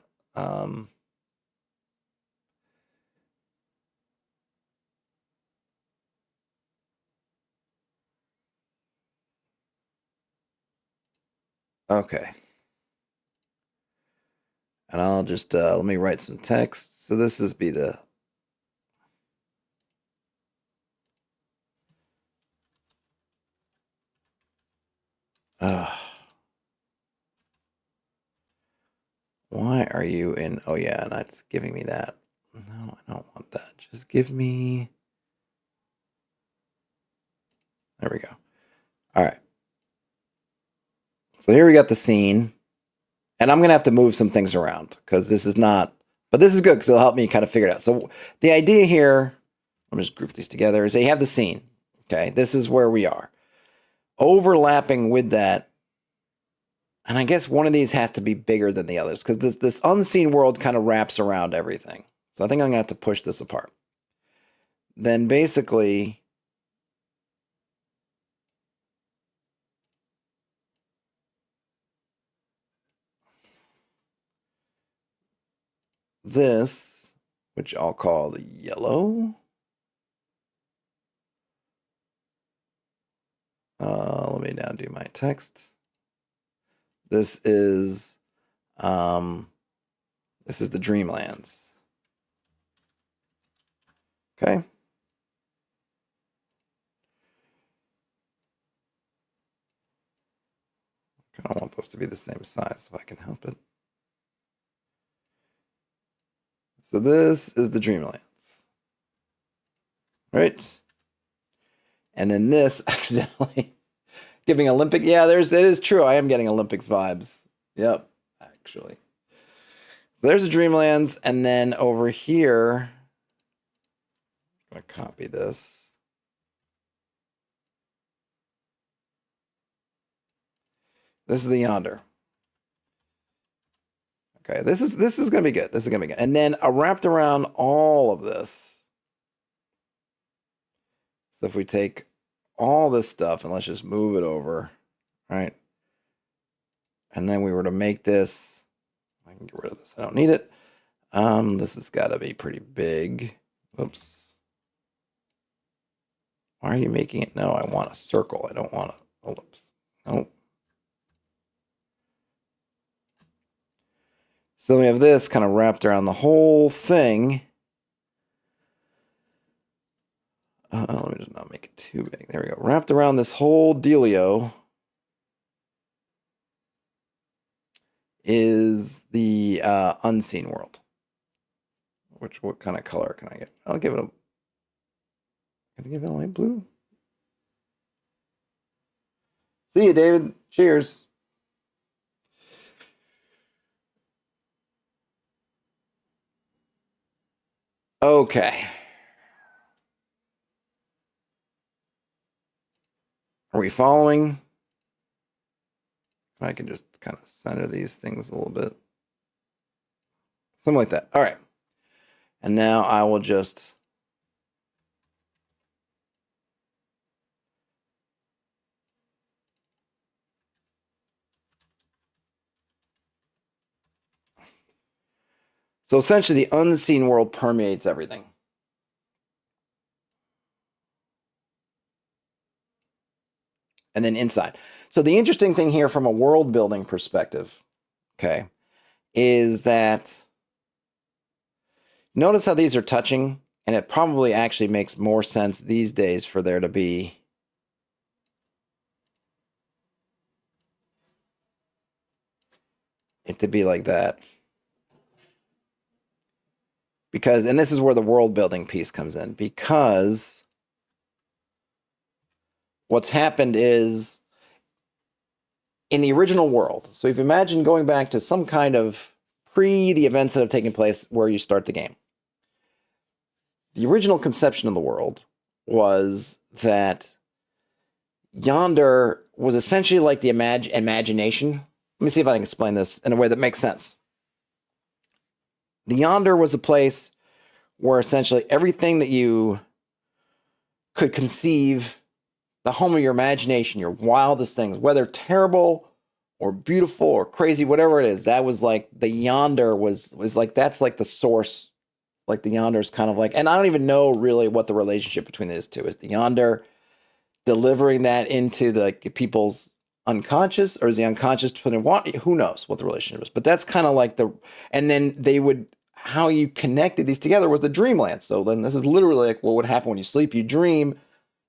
Okay. And I'll just, let me write some text. So this is be the, why are you in, oh yeah, that's giving me that. No, I don't want that. Just give me, there we go. All right. So here we got the scene. And I'm going to have to move some things around because this is not, but this is good because it'll help me kind of figure it out. So the idea here, let me just group these together, is that you have the scene. Okay, this is where we are. Overlapping with that, and I guess one of these has to be bigger than the others because this unseen world kind of wraps around everything. So I think I'm going to have to push this apart. Then basically, this, which I'll call the yellow. Let me now do my text. This is the Dreamlands. Okay. I kind of want those to be the same size if I can help it. So this is the Dreamlands. Right? And then this accidentally giving Olympic. Yeah, it is true. I am getting Olympics vibes. Yep, actually. So there's the Dreamlands. And then over here, I'm going to copy this. This is the Yonder. Okay, this is going to be good. This is going to be good. And then wrapped around all of this. So if we take all this stuff and let's just move it over, right? and then we were to make this, I can get rid of this. I don't need it. This has got to be pretty big. Oops. Why are you making it? No, I want a circle. I don't want an ellipse. Nope. So we have this kind of wrapped around the whole thing. Let me just not make it too big. There we go. Wrapped around this whole dealio is the unseen world. What kind of color can I get? I'll give it a. Can I give it a light blue? See you, David. Cheers. Okay. Are we following? I can just kind of center these things a little bit. Something like that. All right. And now I will just so essentially the unseen world permeates everything. And then inside. So the interesting thing here from a world building perspective, okay, is that notice how these are touching, and it probably actually makes more sense these days for there to be it to be like that. Because, and this is where the world building piece comes in, because what's happened is in the original world, so if you imagine going back to some kind of the events that have taken place where you start the game, the original conception of the world was that yonder was essentially like the imagination. Let me see if I can explain this in a way that makes sense. The yonder was a place where essentially everything that you could conceive, the home of your imagination, your wildest things, whether terrible or beautiful or crazy, whatever it is, that was like the yonder was like, that's like the source. Like the yonder is kind of like, and I don't even know really what the relationship between these two is. The yonder delivering that into the people's unconscious, or is the unconscious putting what? Who knows what the relationship is? But that's kind of like and then they would, how you connected these together was the dreamland. So then this is literally like what would happen when you sleep. You dream,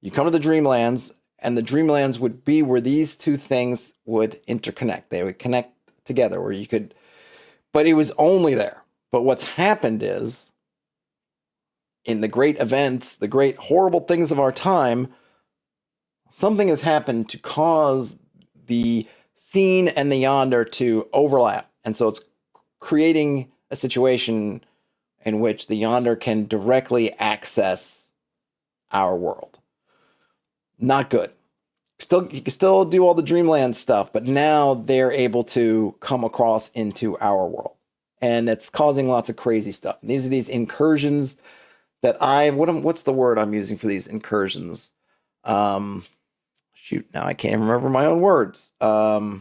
you come to the dreamlands, and the dreamlands would be where these two things would interconnect. They would connect together where you could, but it was only there. But what's happened is, in the great events, the great horrible things of our time, something has happened to cause the seen and the yonder to overlap. And so it's creating a situation in which the yonder can directly access our world. Not good. You can still do all the dreamland stuff, but now they're able to come across into our world. And it's causing lots of crazy stuff. And these are these incursions that what's the word I'm using for these incursions? Shoot, now I can't remember my own words. I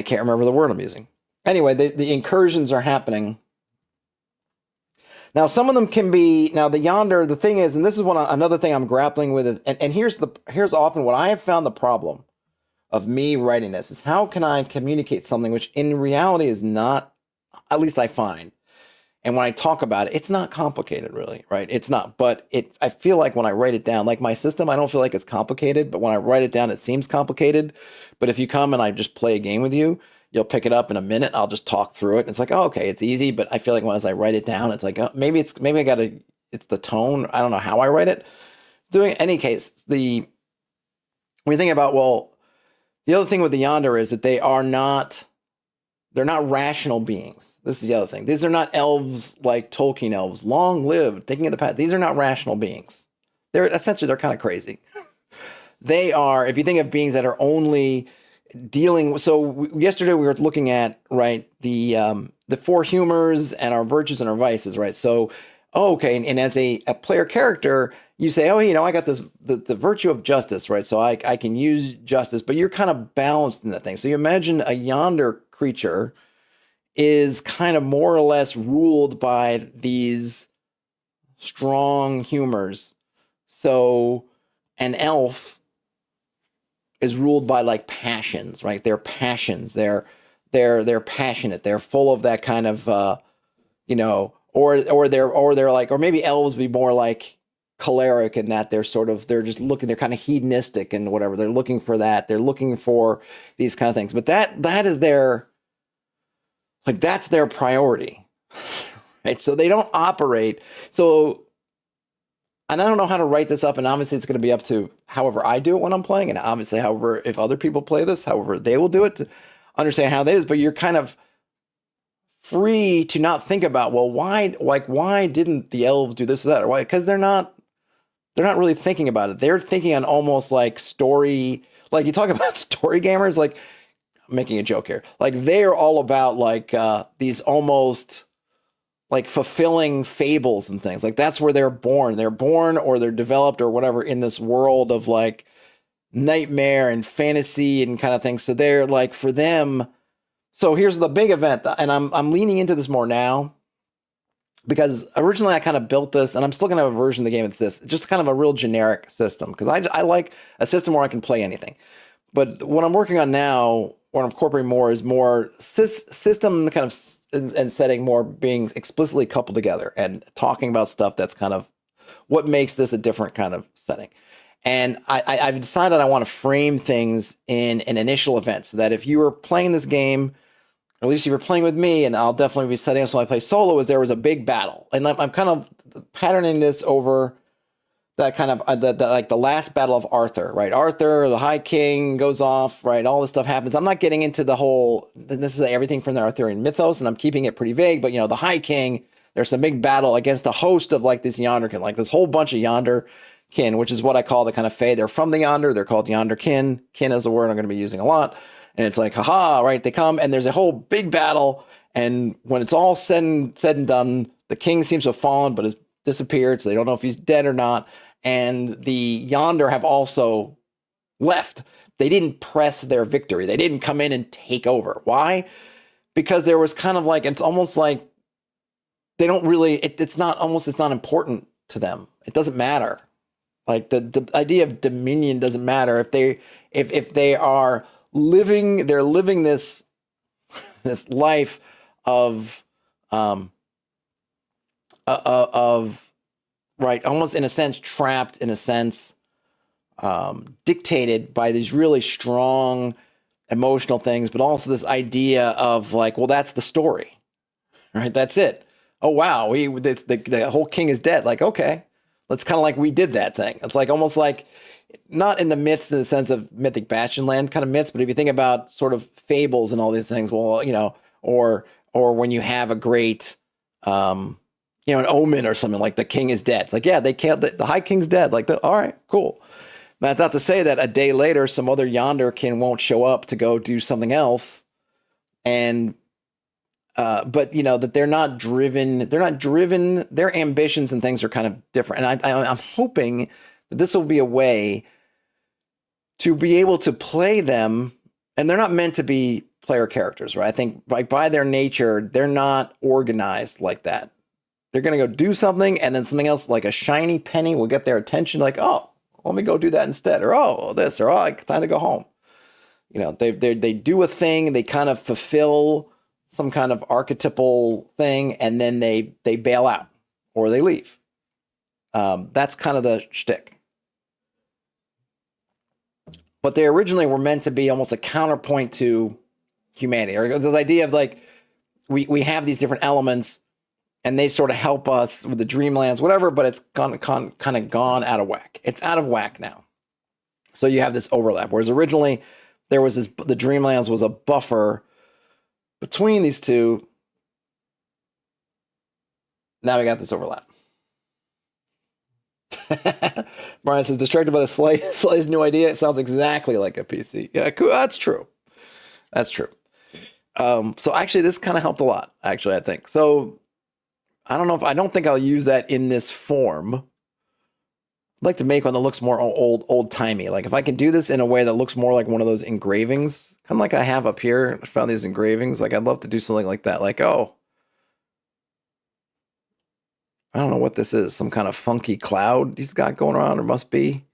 can't remember the word I'm using. Anyway, the incursions are happening. Now, some of them can be, now the yonder, the thing is, and this is another thing I'm grappling with, and here's often what I have found the problem of me writing this, is how can I communicate something which in reality is not, at least I find, and when I talk about it, it's not complicated really, right? It's not, but I feel like when I write it down, like my system, I don't feel like it's complicated, but when I write it down, it seems complicated. But if you come and I just play a game with you, you'll pick it up in a minute. I'll just talk through it. And it's like, oh, okay, it's easy. But I feel like as I write it down, it's like, maybe it's the tone. I don't know how I write it. Doing any case, when you think about, well, the other thing with the yonder is that they're not rational beings. This is the other thing. These are not elves like Tolkien elves, long lived, thinking of the past. These are not rational beings. They're kind of crazy. They are, if you think of beings that are only dealing. So yesterday we were looking at, right, the four humors and our virtues and our vices, right? So oh, okay. And as a player character, you say, oh, I got this the virtue of justice, right? So I can use justice, but you're kind of balanced in that thing. So you imagine a yonder creature is kind of more or less ruled by these strong humors. So an elf is ruled by like passions, right? They're passions. They're passionate. They're full of that kind of or maybe elves be more like choleric in that they're kind of hedonistic and whatever. They're looking for that. They're looking for these kind of things. But that is that's their priority. Right? So they don't operate. So, and I don't know how to write this up, and obviously it's going to be up to however I do it when I'm playing, and obviously however if other people play this, however they will do it to understand how that is. But you're kind of free to not think about, well, why didn't the elves do this or that? Or why? Because they're not really thinking about it. They're thinking on almost like story, like you talk about story gamers, like I'm making a joke here. Like they're all about like these almost like fulfilling fables and things. Like that's where they're born. They're born or they're developed or whatever in this world of like nightmare and fantasy and kind of things. So they're like for them. So here's the big event, and I'm leaning into this more now because originally I kind of built this, and I'm still gonna have a version of the game. It's this, just kind of a real generic system because I like a system where I can play anything. But what I'm working on now, what I'm incorporating more is more system kind of and setting more being explicitly coupled together and talking about stuff that's kind of what makes this a different kind of setting. And I've decided I want to frame things in an initial event so that if you were playing this game, or at least you were playing with me, and I'll definitely be setting up when I play solo, is there was a big battle. And I'm kind of patterning this over that kind of like the last battle of Arthur, right? Arthur, the High King goes off, right? All this stuff happens. I'm not getting into the whole, this is everything from the Arthurian mythos, and I'm keeping it pretty vague, but the High King, there's some big battle against a host of like this Yonderkin, like this whole bunch of Yonderkin, which is what I call the kind of Fae. They're from the Yonder. They're called Yonderkin. Kin is a word I'm going to be using a lot. And it's like, haha, right? They come and there's a whole big battle. And when it's all said and done, the king seems to have fallen, but has disappeared. So they don't know if he's dead or not. And the Yonder have also left. They didn't press their victory. They didn't come in and take over. Why? Because there was kind of like, it's almost like they don't really, it's not important to them. It doesn't matter. Like the idea of dominion doesn't matter if they are living, they're living this life of right, almost in a sense trapped, in a sense dictated by these really strong emotional things, but also this idea of like, well, that's the story, right? That's it. Oh wow, the whole king is dead. Like, okay, that's kind of like we did that thing. It's like almost like not in the myths in the sense of mythic Bastionland kind of myths, but if you think about sort of fables and all these things, well, or when you have a great an omen or something like the king is dead. It's like, yeah, they can't, the High King's dead. Like, all right, cool. That's not to say that a day later, some other Yonderkin won't show up to go do something else. And, but that they're not driven, their ambitions and things are kind of different. And I'm hoping that this will be a way to be able to play them. And they're not meant to be player characters, right? I think by their nature, they're not organized like that. They're going to go do something, and then something else like a shiny penny will get their attention. Like, oh, let me go do that instead. Or, oh, this, or, oh, time to go home. They do a thing. They kind of fulfill some kind of archetypal thing, and then they bail out or they leave. That's kind of the shtick. But they originally were meant to be almost a counterpoint to humanity, or this idea of like, we have these different elements, and they sort of help us with the dreamlands, whatever, but it's kind of gone out of whack. It's out of whack now. So you have this overlap. Whereas originally there was the dreamlands was a buffer between these two. Now we got this overlap. Brian says, distracted by the Slay's new idea. It sounds exactly like a PC. Yeah, cool. That's true. So actually this kind of helped a lot, actually, I think. So I don't think I'll use that in this form. I'd like to make one that looks more old timey. Like if I can do this in a way that looks more like one of those engravings, kind of like I have up here. I found these engravings. Like I'd love to do something like that. Like, oh, I don't know what this is. Some kind of funky cloud he's got going around, or must be.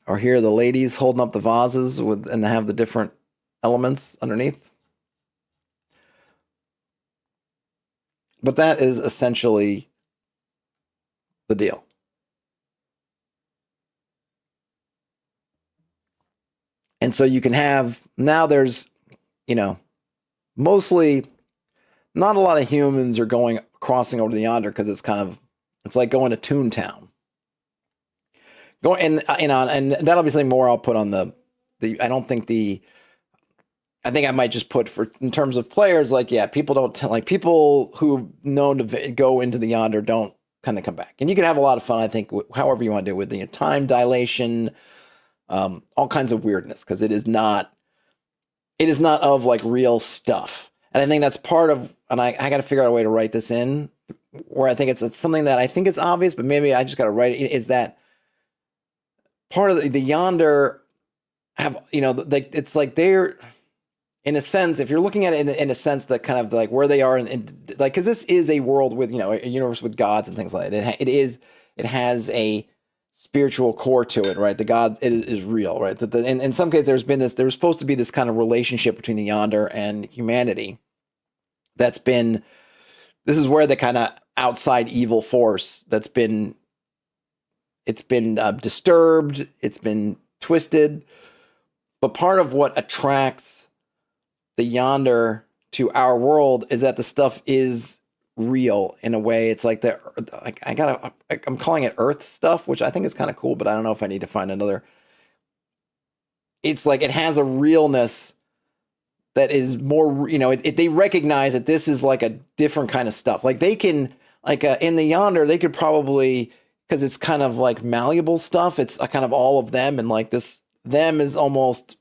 Or here are the ladies holding up the vases with, and they have the different elements underneath. But that is essentially the deal. And so you can have, now there's, mostly not a lot of humans are crossing over to the yonder because it's like going to Toontown. And that'll be something more I'll put on the I think I might just put in terms of players, like, yeah, people who know to go into the yonder don't kind of come back. And you can have a lot of fun, I think, however you want to do it, with time dilation, all kinds of weirdness, because it is not of like real stuff. And I think that's part of, and I got to figure out a way to write this in where I think it's something that I think is obvious, but maybe I just got to write it, is that part of the yonder have, it's like they're, in a sense, if you're looking at it in a sense that kind of like where they are, and like, because this is a world with, a universe with gods and things like that. It has a spiritual core to it, right? The god is real, right? In some cases, there was supposed to be this kind of relationship between the yonder and humanity. This is where the kind of outside evil force it's been disturbed, it's been twisted. But part of what attracts the yonder to our world is that the stuff is real in a way. It's like I'm calling it Earth stuff, which I think is kind of cool, but I don't know if I need to find another. It's like it has a realness that is more, they recognize that this is like a different kind of stuff. Like they can, in the yonder, they could probably, because it's kind of like malleable stuff. It's kind of all of them, and like this, them is almost,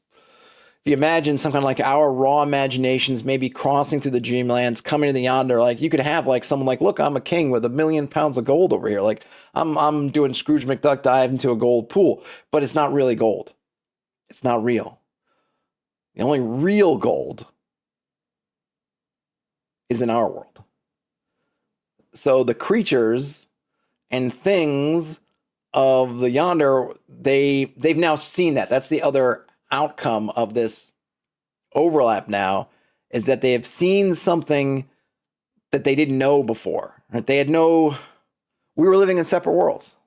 if you imagine some kind of like our raw imaginations maybe crossing through the dreamlands, coming to the yonder, like you could have like someone like, look, I'm a king with 1,000,000 pounds of gold over here. Like I'm doing Scrooge McDuck dive into a gold pool, but it's not really gold. It's not real. The only real gold is in our world. So the creatures and things of the yonder, they've now seen that. That's the other outcome of this overlap now, is that they have seen something that they didn't know before. Right? We were living in separate worlds.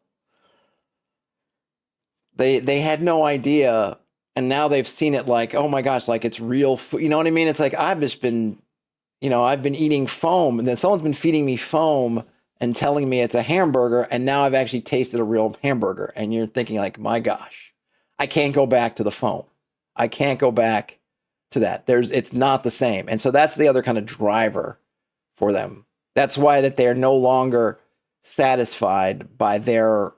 They had no idea, and now they've seen it like, oh my gosh, like it's real food. You know what I mean? It's like I've been eating foam, and then someone's been feeding me foam and telling me it's a hamburger, and now I've actually tasted a real hamburger. And you're thinking like, my gosh, I can't go back to the foam. I can't go back to that. It's not the same. And so that's the other kind of driver for them. That's why that they're no longer satisfied by their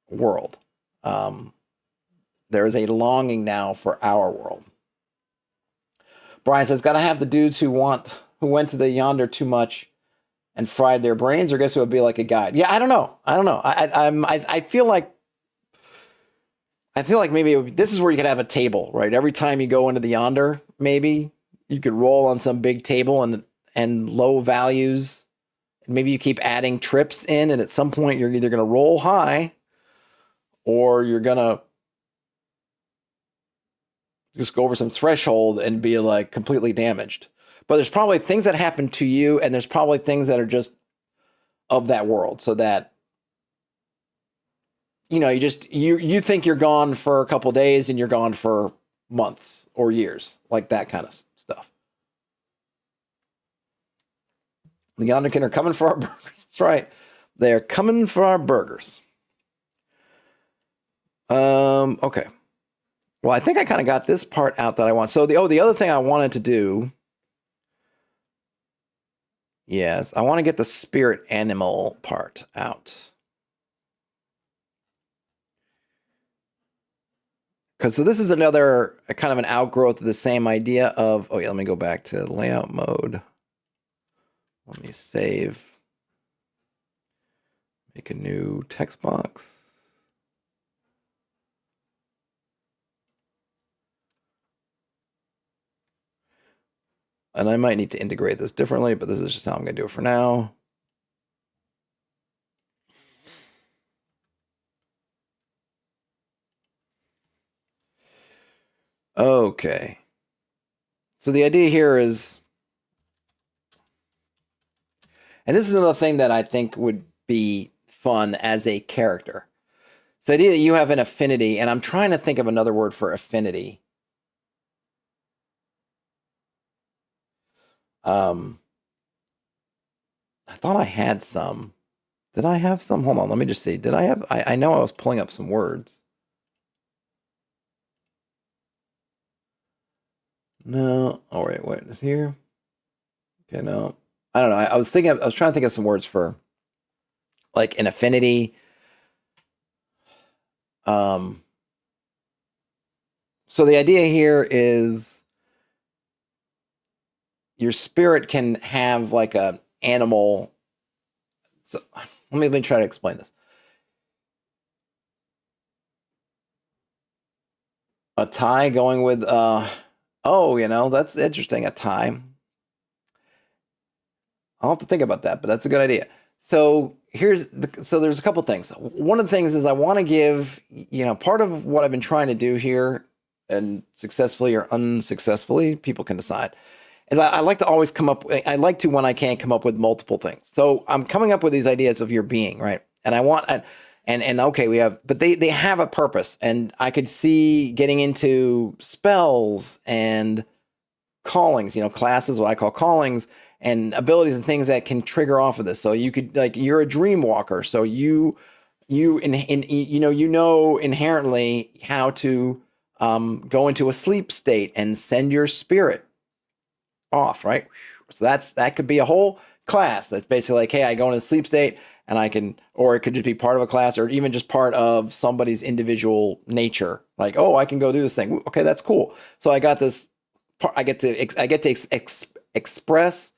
world. There is a longing now for our world. Brian says, gotta have the dudes who went to the yonder too much and fried their brains, or I guess it would be like a guide. Yeah, I don't know. I feel like maybe this is where you could have a table, right? Every time you go into the yonder, maybe you could roll on some big table and low values. And maybe you keep adding trips in, and at some point you're either going to roll high or you're going to just go over some threshold and be like completely damaged. But there's probably things that happen to you, and there's probably things that are just of that world, so that you think you're gone for a couple of days and you're gone for months or years, like that kind of stuff. The Yonderkin are coming for our burgers. That's right. They're coming for our burgers. Okay. Well, I think I kind of got this part out that I want. So the other thing I wanted to do, yes, I want to get the spirit animal part out. Because so this is another kind of an outgrowth of the same idea of, oh yeah, let me go back to layout mode. Let me save. Make a new text box. And I might need to integrate this differently, but this is just how I'm going to do it for now. Okay. So the idea here is, and this is another thing that I think would be fun as a character. So the idea that you have an affinity, and I'm trying to think of another word for affinity. I thought I had some. Did I have some? Hold on, let me just see. Did I have? I know I was pulling up some words. No. Oh wait, is here? Okay, no. I don't know. I was trying to think of some words for like an affinity. So the idea here is your spirit can have like a animal. So let me try to explain this. A tie going with that's interesting. A tie. I'll have to think about that, but that's a good idea. So so there's a couple things. One of the things is I want to give, part of what I've been trying to do here, and successfully or unsuccessfully, people can decide, is I like to always I like to, when I can, come up with multiple things. So I'm coming up with these ideas of your being, right? And I want, and okay, but they have a purpose, and I could see getting into spells and callings, classes, what I call callings, and abilities and things that can trigger off of this. So you could, like, you're a dream walker, so you inherently how to go into a sleep state and send your spirit off, right? So that could be a whole class. That's basically like, hey, I go into a sleep state and I can, or it could just be part of a class, or even just part of somebody's individual nature. Like, oh, I can go do this thing. Okay, that's cool. So I got this. I get to express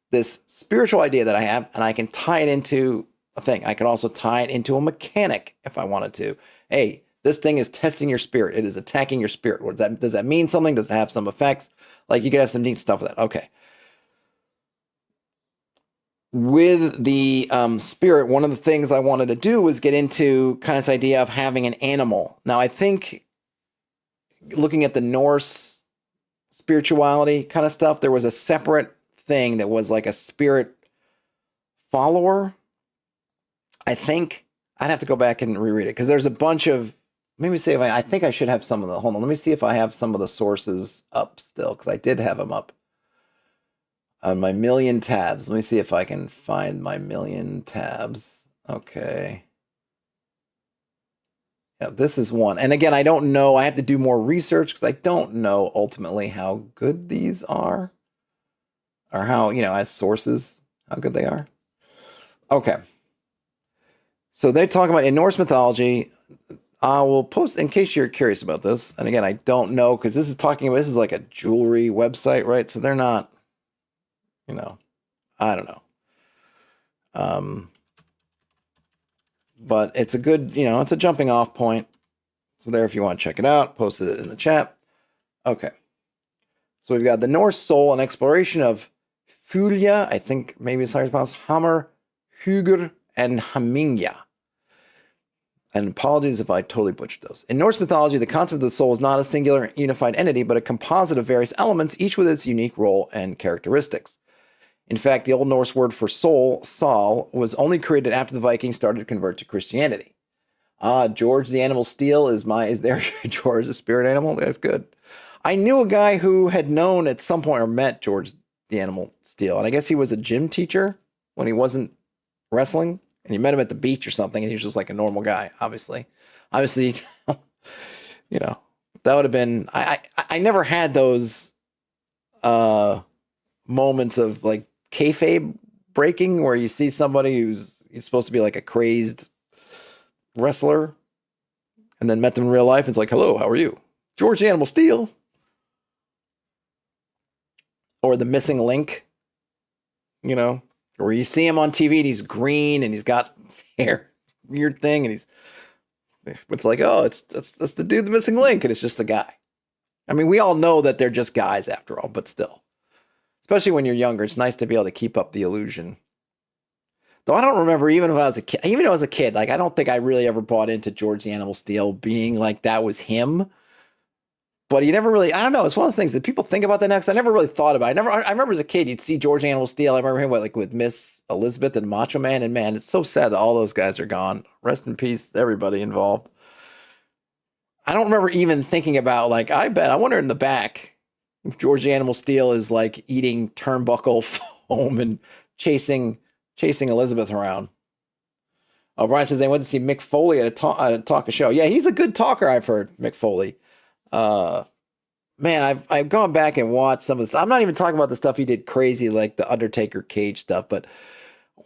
this spiritual idea that I have, and I can tie it into a thing. I can also tie it into a mechanic if I wanted to. Hey, this thing is testing your spirit. It is attacking your spirit. Does that mean something? Does it have some effects? Like, you could have some neat stuff with that. Okay. With the spirit, one of the things I wanted to do was get into kind of this idea of having an animal. Now, I think looking at the Norse spirituality kind of stuff, there was a separate thing that was like a spirit follower. I think I'd have to go back and reread it, because there's a bunch of, maybe see if I think I should have some of the, hold on, let me see if I have some of the sources up still, because I did have them up on my million tabs. Let me see if I can find my million tabs. Okay. Yeah, this is one. And again, I don't know. I have to do more research, because I don't know ultimately how good these are, or how, as sources, how good they are. Okay. So they talk about, in Norse mythology, I will post, in case you're curious about this. And again, I don't know, because this is like a jewelry website, right? So they're not, I don't know. But it's a good, it's a jumping off point. So there, if you want to check it out, posted it in the chat. Okay. So we've got the Norse soul and exploration of Fulia, I think maybe it's how it's pronounced, Hammer, Hugur, and Hamingja. And apologies if I totally butchered those. In Norse mythology, the concept of the soul is not a singular unified entity, but a composite of various elements, each with its unique role and characteristics. In fact, the Old Norse word for soul, sal, was only created after the Vikings started to convert to Christianity. George the Animal Steel is there George the spirit animal? That's good. I knew a guy who had known at some point, or met George the Animal Steel, and I guess he was a gym teacher when he wasn't wrestling, and you met him at the beach or something, and he was just like a normal guy, obviously, that would have been, I never had those moments of like kayfabe breaking where you see somebody who's supposed to be like a crazed wrestler and then met them in real life. It's like, hello, how are you? George the Animal Steel. Or the missing link, or you see him on TV and he's green and he's got his hair weird thing, and it's like, oh, that's the dude, the missing link, and it's just a guy. I mean, we all know that they're just guys after all, but still, especially when you're younger, it's nice to be able to keep up the illusion. Though I don't remember, even if I was a kid, even when I was a kid, like I don't think I really ever bought into George the Animal Steel being like that was him. But he never really, I don't know, it's one of those things that people think about that next. I never really thought about it. I remember as a kid, you'd see George Animal Steel. I remember him with Miss Elizabeth and Macho Man. And man, it's so sad that all those guys are gone. Rest in peace, everybody involved. I don't remember even thinking about, like, I wonder in the back if George Animal Steel is like eating turnbuckle foam and chasing Elizabeth around. Oh, Brian says they went to see Mick Foley at a talk show. Yeah, he's a good talker, I've heard, Mick Foley. Man, I've gone back and watched some of this. I'm not even talking about the stuff he did crazy, like the Undertaker cage stuff, but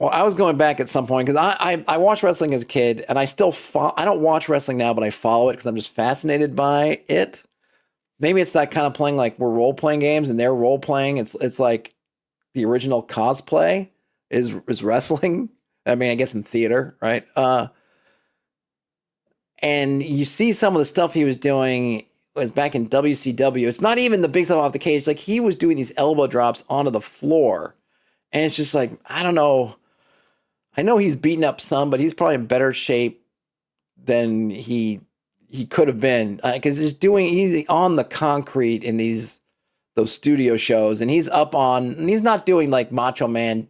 I was going back at some point because I watched wrestling as a kid, and I don't watch wrestling now, but I follow it because I'm just fascinated by it. Maybe it's that kind of playing, like we're role playing games and they're role playing. It's like the original cosplay is wrestling. I mean, I guess in theater, right? And you see some of the stuff he was doing was back in WCW. It's not even the big stuff off the cage. Like he was doing these elbow drops onto the floor. And it's just like, I don't know. I know he's beaten up some, but he's probably in better shape than he could have been. Because he's on the concrete in those studio shows. And he's not doing like Macho Man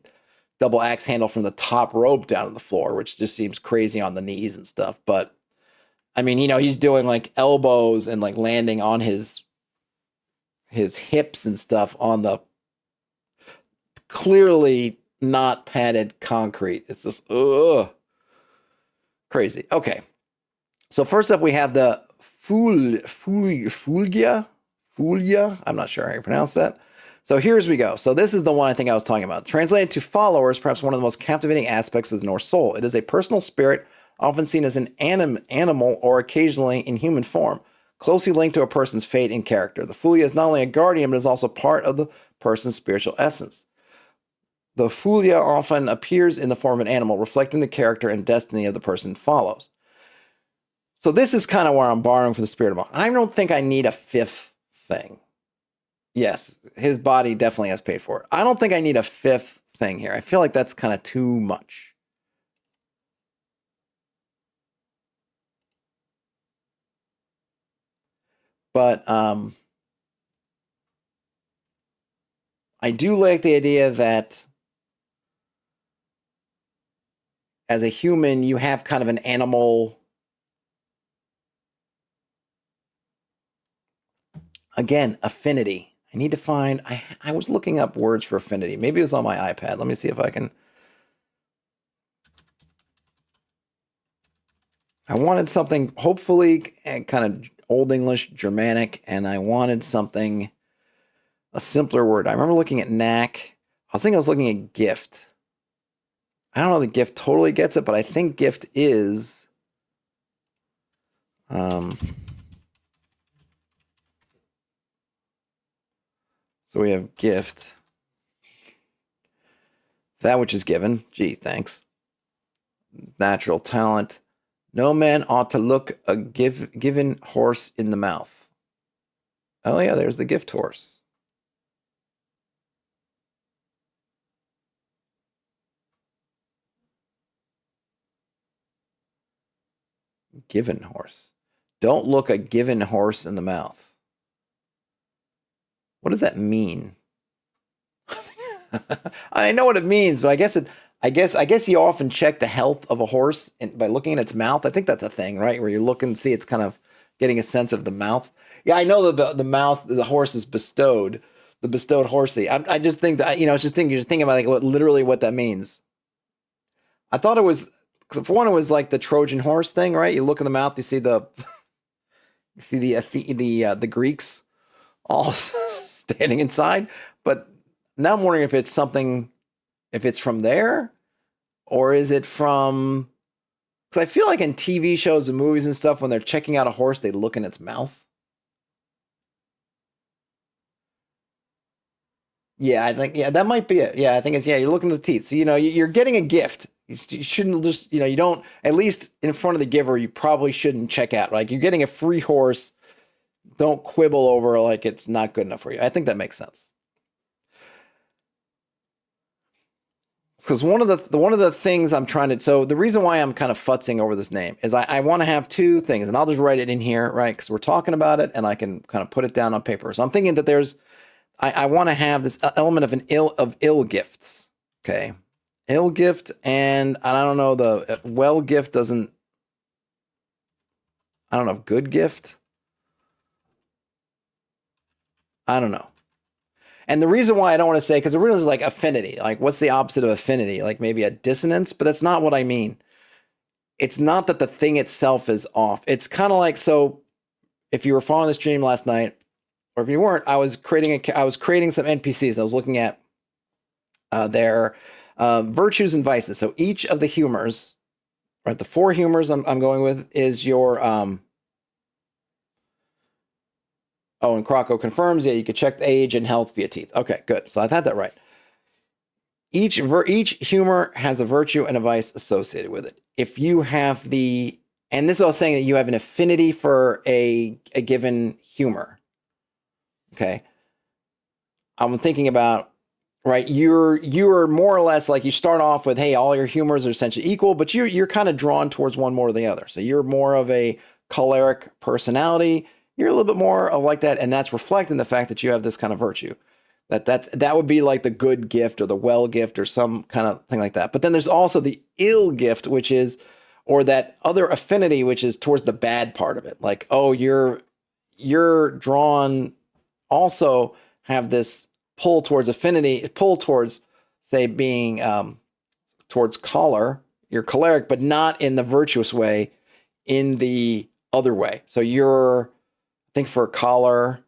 double axe handle from the top rope down to the floor, which just seems crazy on the knees and stuff. But I mean, he's doing like elbows and like landing on his hips and stuff on the clearly not padded concrete. It's just crazy. Okay. So first up we have the Fulgia. I'm not sure how you pronounce that. So here's we go. So this is the one I think I was talking about. Translated to followers, perhaps one of the most captivating aspects of the Norse soul. It is a personal spirit, often seen as an animal or occasionally in human form, closely linked to a person's fate and character. The Fulia is not only a guardian, but is also part of the person's spiritual essence. The Fulia often appears in the form of an animal, reflecting the character and destiny of the person it follows. So this is kind of where I'm borrowing from the spirit of. I don't think I need a fifth thing. Yes, his body definitely has paid for it. I don't think I need a fifth thing here. I feel like that's kind of too much. But I do like the idea that as a human, you have kind of an animal. Again, affinity. I need to find. I was looking up words for affinity. Maybe it was on my iPad. Let me see if I can. I wanted something, hopefully, kind of Old English, Germanic, and I wanted something, a simpler word. I remember looking at knack. I think I was looking at gift. I don't know if the gift totally gets it, but I think gift is. So we have gift. That which is given. Gee, thanks. Natural talent. No man ought to look a given horse in the mouth. Oh yeah, there's the gift horse. Given horse. Don't look a given horse in the mouth. What does that mean? I know what it means, but I guess you often check the health of a horse by looking at its mouth. I think that's a thing, right? Where you look and see it's kind of getting a sense of the mouth. Yeah, I know the mouth, the horse is bestowed, the bestowed horsey. I just think that, it's just you're thinking about like literally what that means. I thought it was, because for one, it was like the Trojan horse thing, right? You look in the mouth, you see the Greeks all standing inside. But now I'm wondering if it's from there, or is it from? Because I feel like in TV shows and movies and stuff, when they're checking out a horse, they look in its mouth. Yeah, I think that might be it. Yeah, I think it's you're looking at the teeth. So you're getting a gift. You shouldn't just, you don't, at least in front of the giver, you probably shouldn't check out. Like, you're getting a free horse. Don't quibble over like it's not good enough for you. I think that makes sense. Because one of the things I'm trying to, so the reason why I'm kind of futzing over this name is I want to have two things, and I'll just write it in here, right? Because we're talking about it, and I can kind of put it down on paper. So I'm thinking that I want to have this element of ill gifts, okay? Ill gift, and I don't know, the well gift doesn't, I don't know, good gift. I don't know. And the reason why I don't want to say, because it really is like affinity. Like, what's the opposite of affinity? Like maybe a dissonance, but that's not what I mean. It's not that the thing itself is off. It's kind of like, so if you were following the stream last night, or if you weren't, I was creating some NPCs. I was looking at their virtues and vices. So each of the humors, right? The 4 humors I'm going with is your oh, and Croco confirms, yeah, you could check the age and health via teeth. Okay, good. So I've had that right. Each humor has a virtue and a vice associated with it. If you have and this is all saying that you have an affinity for a given humor. Okay. I'm thinking about, right, you're more or less like, you start off with, hey, all your humors are essentially equal, but you're kind of drawn towards one more than the other. So you're more of a choleric personality. You're a little bit more like that, and that's reflecting the fact that you have this kind of virtue. That would be like the good gift or the well gift or some kind of thing like that. But then there's also the ill gift, which is, or that other affinity, which is towards the bad part of it. Like, oh, you're drawn, also have this pull towards affinity, pull towards, say, being towards choler. You're choleric, but not in the virtuous way, in the other way. So I think for choler,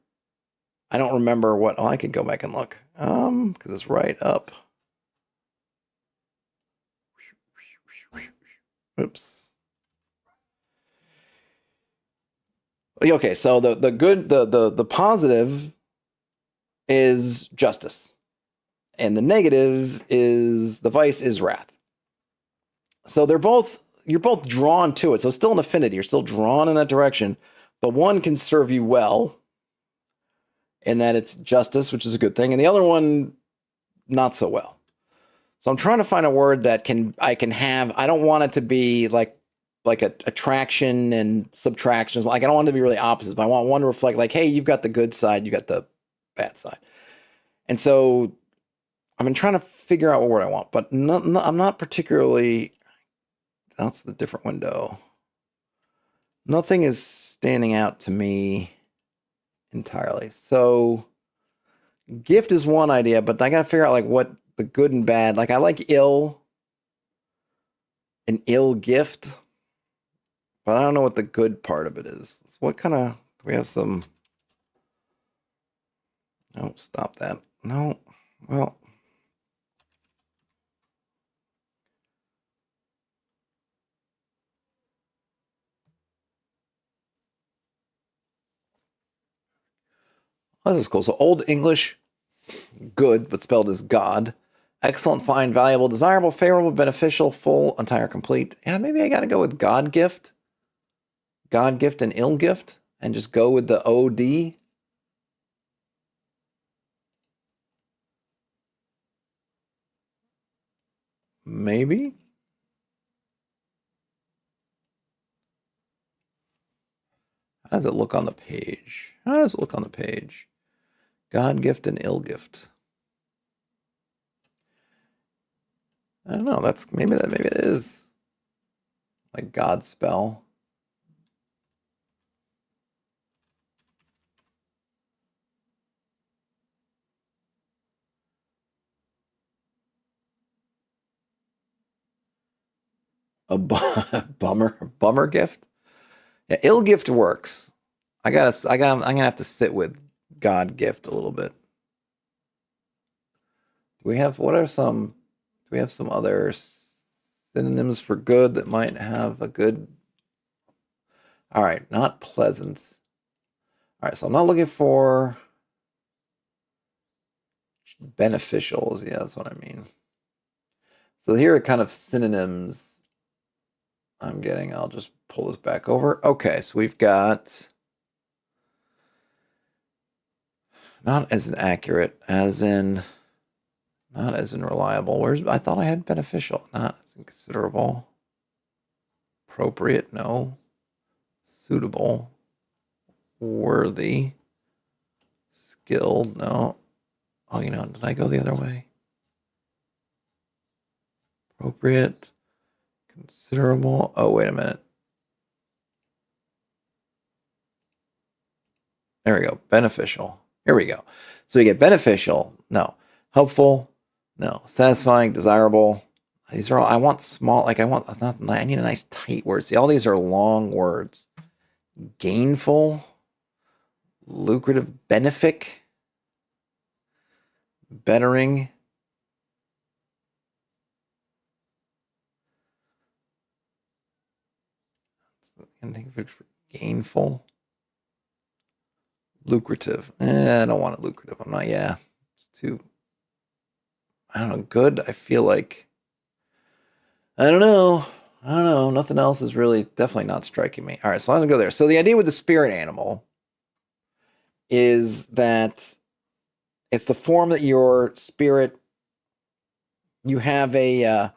I don't remember what. Oh, I could go back and look. Because it's right up. Oops. Okay, so the good, the positive is justice, and the negative is, the vice is wrath. So you're both drawn to it. So it's still an affinity. You're still drawn in that direction, but one can serve you well, in that it's justice, which is a good thing, and the other one not so well. So I'm trying to find a word that I can have. I don't want it to be like a attraction and subtraction. Like, I don't want it to be really opposites, but I want one to reflect like, hey, you've got the good side, you got the bad side. And so I've been trying to figure out what word I want, but I'm not particularly. That's the different window. Nothing is standing out to me entirely. So gift is one idea, but I gotta figure out like what the good and bad. Like, I like an ill gift, but I don't know what the good part of it is. So what kind of, we have some. No, stop that. No, well. Oh, this is cool. So Old English, good, but spelled as God. Excellent, fine, valuable, desirable, favorable, beneficial, full, entire, complete. Yeah, maybe I got to go with God gift. God gift and ill gift, and just go with the OD. Maybe. How does it look on the page? God gift and ill gift. I don't know. Maybe it is like God spell. A bummer gift. Yeah, ill gift works. I'm gonna have to sit with God gift a little bit. Do we have some other synonyms for good that might have a good? All right, not pleasant. All right, so I'm not looking for beneficials. Yeah, that's what I mean. So here are kind of synonyms I'm getting. I'll just pull this back over. Okay, so we've got not as inaccurate, as in not as in reliable. I thought I had beneficial, not as inconsiderable. Appropriate, no. Suitable. Worthy. Skilled, no. Oh, did I go the other way? Appropriate. Considerable. Oh, wait a minute. There we go. Beneficial. Here we go. So we get beneficial. No. Helpful. No. Satisfying. Desirable. These are all, I want small, I need a nice tight word. See, all these are long words. Gainful. Lucrative. Benefic. Bettering. I think of it for gainful. Lucrative. I don't want it lucrative. I'm not, yeah. It's too, I don't know, good. I feel like, I don't know. Nothing else is really definitely not striking me. All right, so I'm going to go there. So the idea with the spirit animal is that it's the form that your spirit, you have a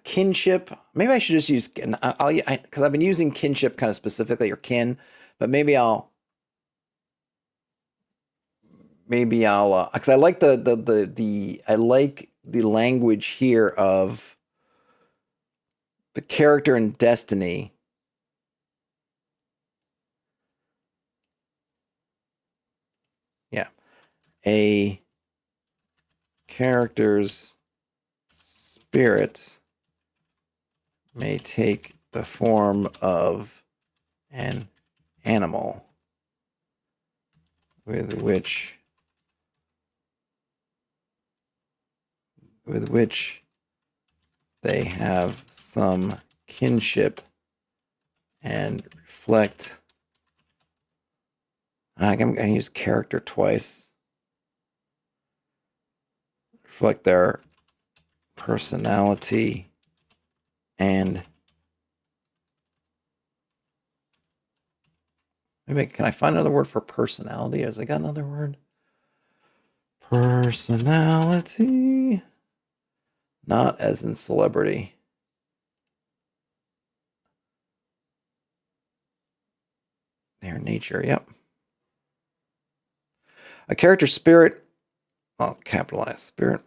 kinship. Maybe I should just use, because I've been using kinship kind of specifically, or kin, but maybe I'll, because I like I like the language here of the character in Destiny. Yeah. A character's spirit may take the form of an animal with which they have some kinship and reflect. I'm going to use character twice. Reflect their personality and maybe, can I find another word for personality? Has I got another word? Personality. Not as in celebrity. Their nature, yep. A character's spirit, I'll capitalize spirit.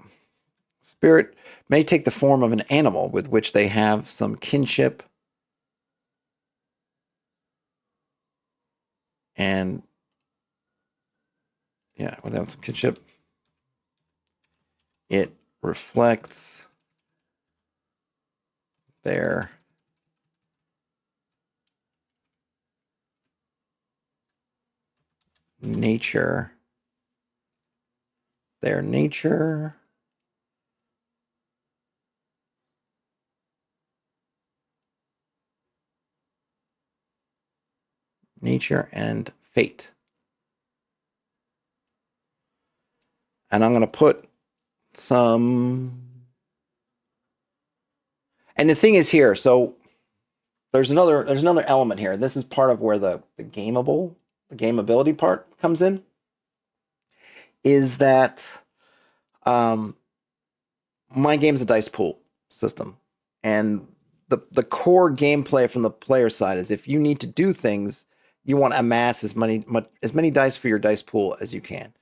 Spirit may take the form of an animal with which they have some kinship and, yeah, without some kinship, it reflects their nature. Their nature. Nature and fate. And I'm going to put some. And the thing is here, so there's another element here. This is part of where the gameability part comes in. Is that my game's a dice pool system, and the core gameplay from the player side is if you need to do things, you want to amass as many dice for your dice pool as you can.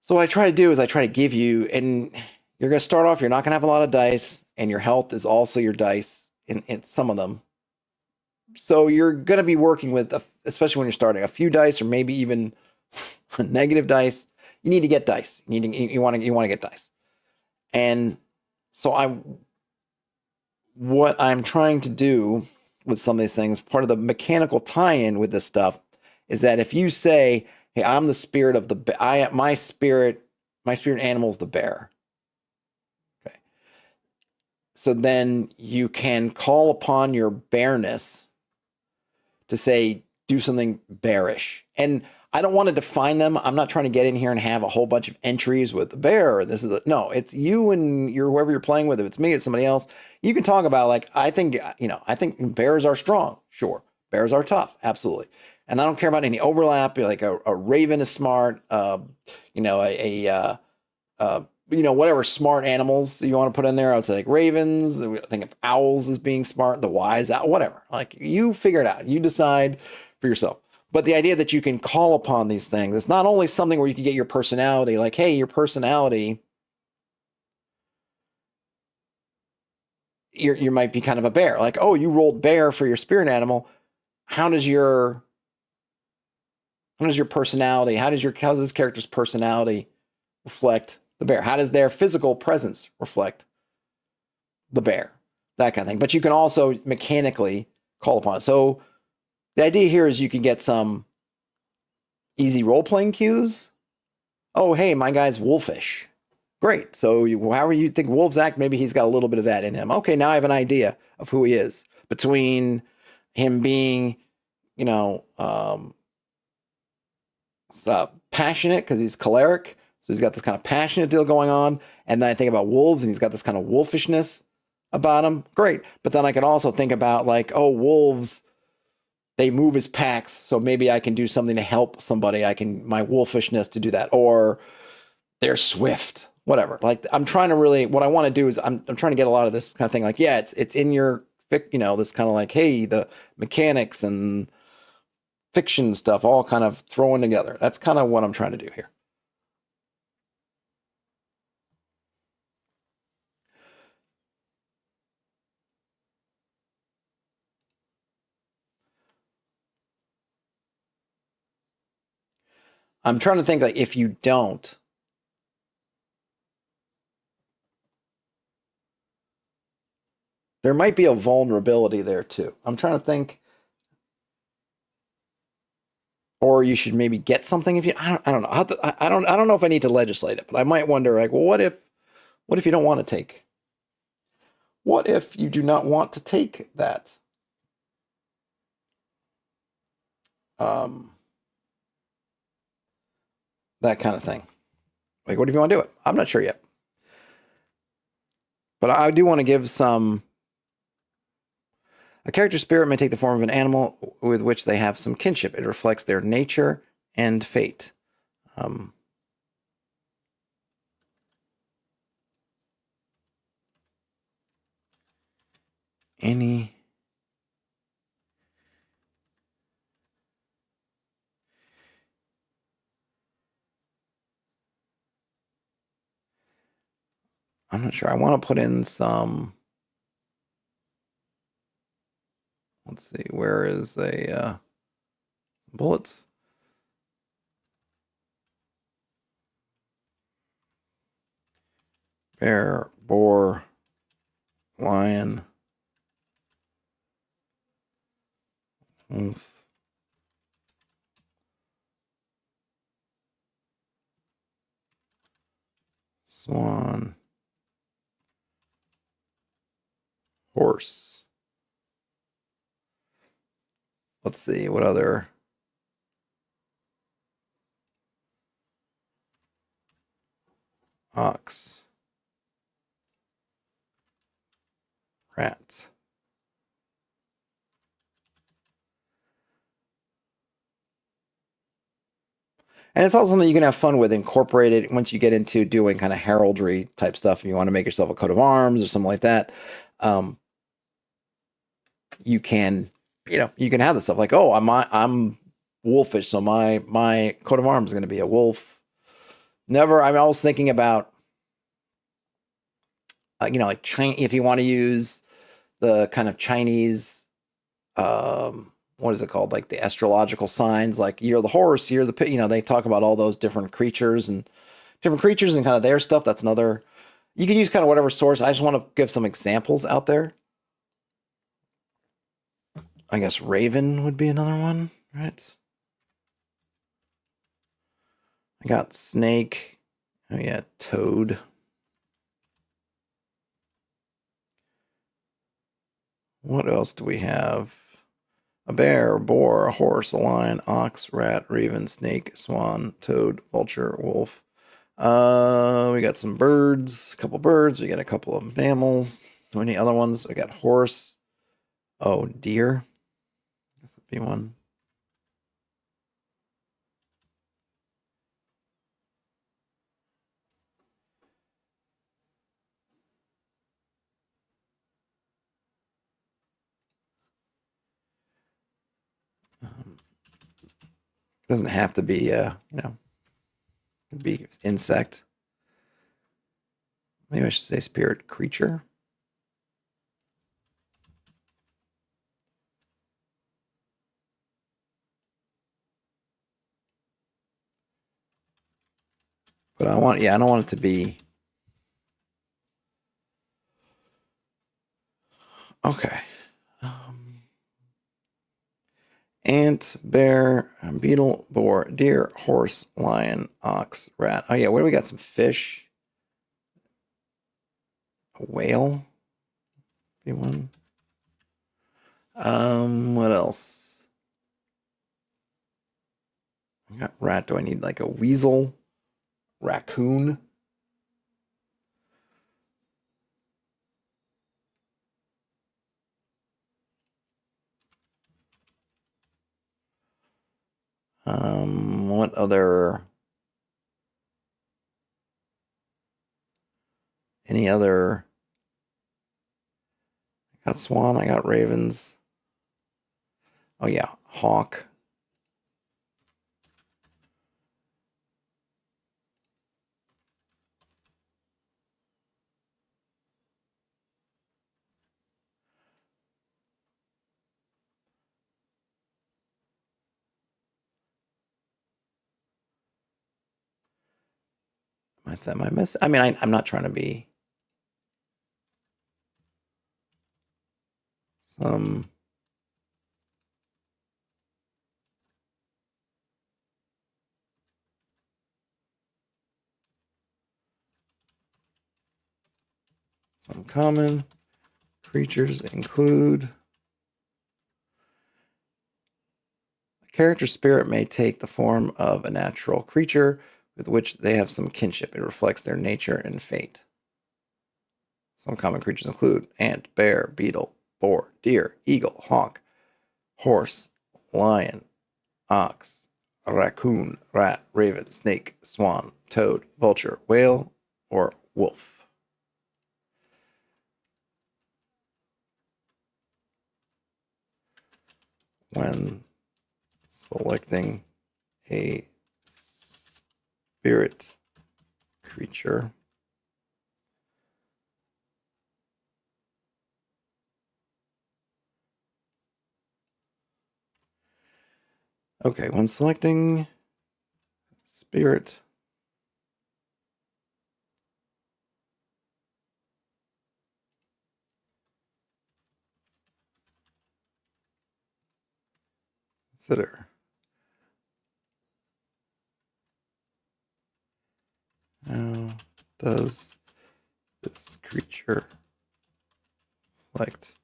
So what I try to do is I try to give you, and you're going to start off, you're not going to have a lot of dice, and your health is also your dice in some of them. So you're going to be working with, especially when you're starting, a few dice or maybe even negative dice. You need to get dice. You want to get dice. And so what I'm trying to do with some of these things, part of the mechanical tie-in with this stuff, is that if you say, hey, I'm the spirit of my spirit animal is the bear. Okay. So then you can call upon your bearness to say, do something bearish. And I don't want to define them. I'm not trying to get in here and have a whole bunch of entries with the bear. This is no, it's you and your whoever you're playing with. If it's me, it's somebody else. You can talk about like, I think, I think bears are strong. Sure. Bears are tough. Absolutely. And I don't care about any overlap. Like a raven is smart. Whatever smart animals you want to put in there. I would say like ravens. I think of owls as being smart, the wise owl, whatever. Like you figure it out. You decide for yourself. But the idea that you can call upon these things, it's not only something where you can get your personality, like, hey, your personality, you might be kind of a bear. Like, oh, you rolled bear for your spirit animal. How does your personality, how does this character's personality reflect the bear? How does their physical presence reflect the bear? That kind of thing. But you can also mechanically call upon it. So the idea here is you can get some easy role-playing cues. Oh, hey, my guy's wolfish. Great. So however you think wolves act, maybe he's got a little bit of that in him. Okay, now I have an idea of who he is. Between him being, passionate because he's choleric. So he's got this kind of passionate deal going on. And then I think about wolves and he's got this kind of wolfishness about him. Great. But then I can also think about like, oh, wolves, they move as packs, so maybe I can do something to help somebody. My wolfishness to do that, or they're swift, whatever. Like I'm trying to what I want to do is I'm trying to get a lot of this kind of thing. Like, yeah, it's in your, this kind of like, hey, the mechanics and fiction stuff all kind of thrown together. That's kind of what I'm trying to do here. I'm trying to think like if you don't, there might be a vulnerability there too. I'm trying to think, or you should maybe get something if you. I don't know. I don't know if I need to legislate it, but I might wonder like, well, what if you don't want to take? What if you do not want to take that? That kind of thing. Like, what if you want to do it? I'm not sure yet. But I do want to give some. A character's spirit may take the form of an animal with which they have some kinship. It reflects their nature and fate. Any. I'm not sure. I want to put in some. Let's see. Where is a bullets? Bear, boar, lion, wolf, swan, horse. Let's see what other. Ox, rat. And it's also something you can have fun with, incorporate it once you get into doing kind of heraldry type stuff. If you want to make yourself a coat of arms or something like that, you can, you can have this stuff like, oh, I'm wolfish, so my coat of arms is going to be a wolf. I'm always thinking about, like if you want to use the kind of Chinese, what is it called? Like the astrological signs, like you're the horse, you're the, they talk about all those different creatures and kind of their stuff. That's another, you can use kind of whatever source. I just want to give some examples out there. I guess raven would be another one, right? I got snake. Oh yeah, toad. What else do we have? a bear, a boar, a horse, a lion, ox, rat, raven, snake, swan, toad, vulture, wolf. We got some birds, a couple birds. We got a couple of mammals. Any other ones? We got horse. Oh, deer. This would be one. Doesn't have to be, could be insect. Maybe I should say spirit creature. But I don't want it to be. Okay. Ant, bear, beetle, boar, deer, horse, lion, ox, rat. Oh yeah, where do we got? Some fish. A whale. Be one. What else? I got rat. Do I need like a weasel? Raccoon? What other? Any other? I got swan. I got ravens. Oh yeah, hawk. Am I missing? I mean, I'm not trying to be some. Some common creatures include. A character's spirit may take the form of a natural creature with which they have some kinship. It reflects their nature and fate. Some common creatures include ant, bear, beetle, boar, deer, eagle, hawk, horse, lion, ox, raccoon, rat, raven, snake, swan, toad, vulture, whale, or wolf. When selecting a spirit creature, okay, when selecting spirit, consider how does this creature reflect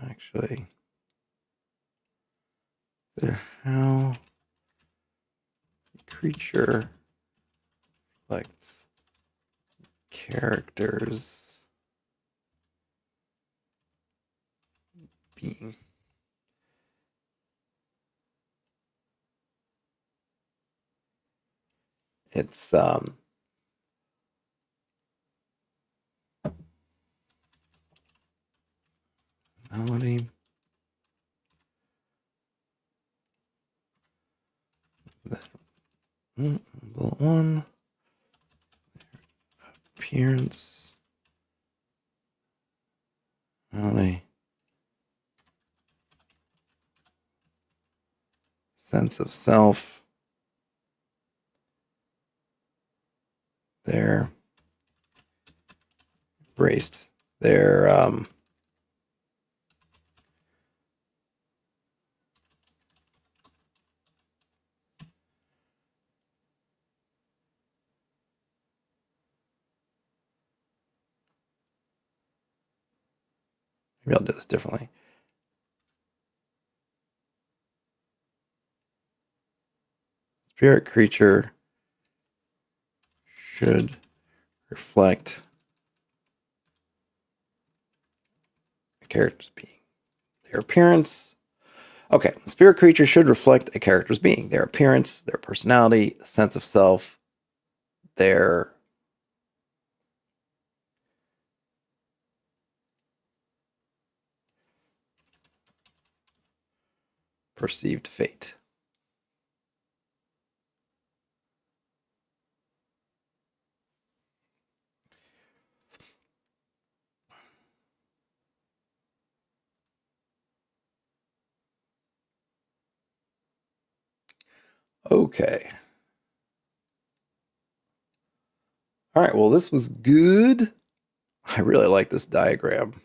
actually how creature reflects characters being. It's melody. One appearance. Melody. Sense of self. They're embraced. They're Maybe I'll do this differently. Spirit creature should reflect a character's being. Their appearance. Okay, the spirit creature should reflect a character's being, their appearance, their personality, sense of self, their perceived fate. Okay. All right, well, this was good. I really like this diagram.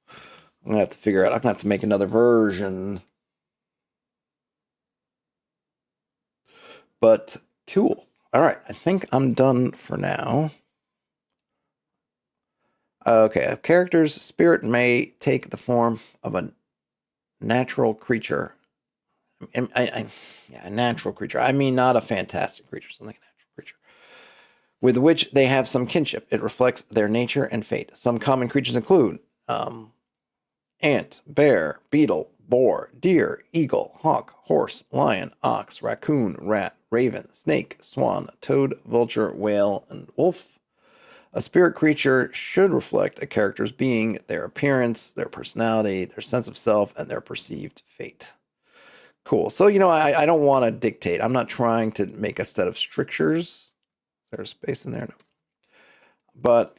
I'm going to have to figure out, I'm going to have to make another version. But cool. All right, I think I'm done for now. Okay, a character's spirit may take the form of a natural creature. Yeah, a natural creature. I mean, not a fantastic creature, something a natural creature, with which they have some kinship. It reflects their nature and fate. Some common creatures include ant, bear, beetle, boar, deer, eagle, hawk, horse, lion, ox, raccoon, rat, raven, snake, swan, toad, vulture, whale, and wolf. A spirit creature should reflect a character's being, their appearance, their personality, their sense of self, and their perceived fate. Cool. So, I don't want to dictate. I'm not trying to make a set of strictures. Is there a space in there? No. But,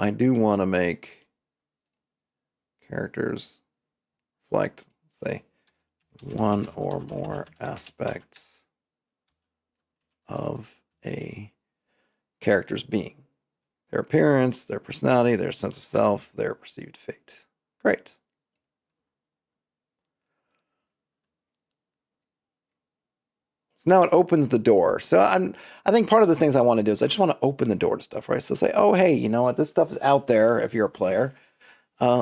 I do want to make characters reflect, say, one or more aspects of a character's being. Their appearance, their personality, their sense of self, their perceived fate. Great. So now it opens the door. So I think part of the things I want to do is I just want to open the door to stuff, right? So say, oh, hey, you know what? This stuff is out there if you're a player.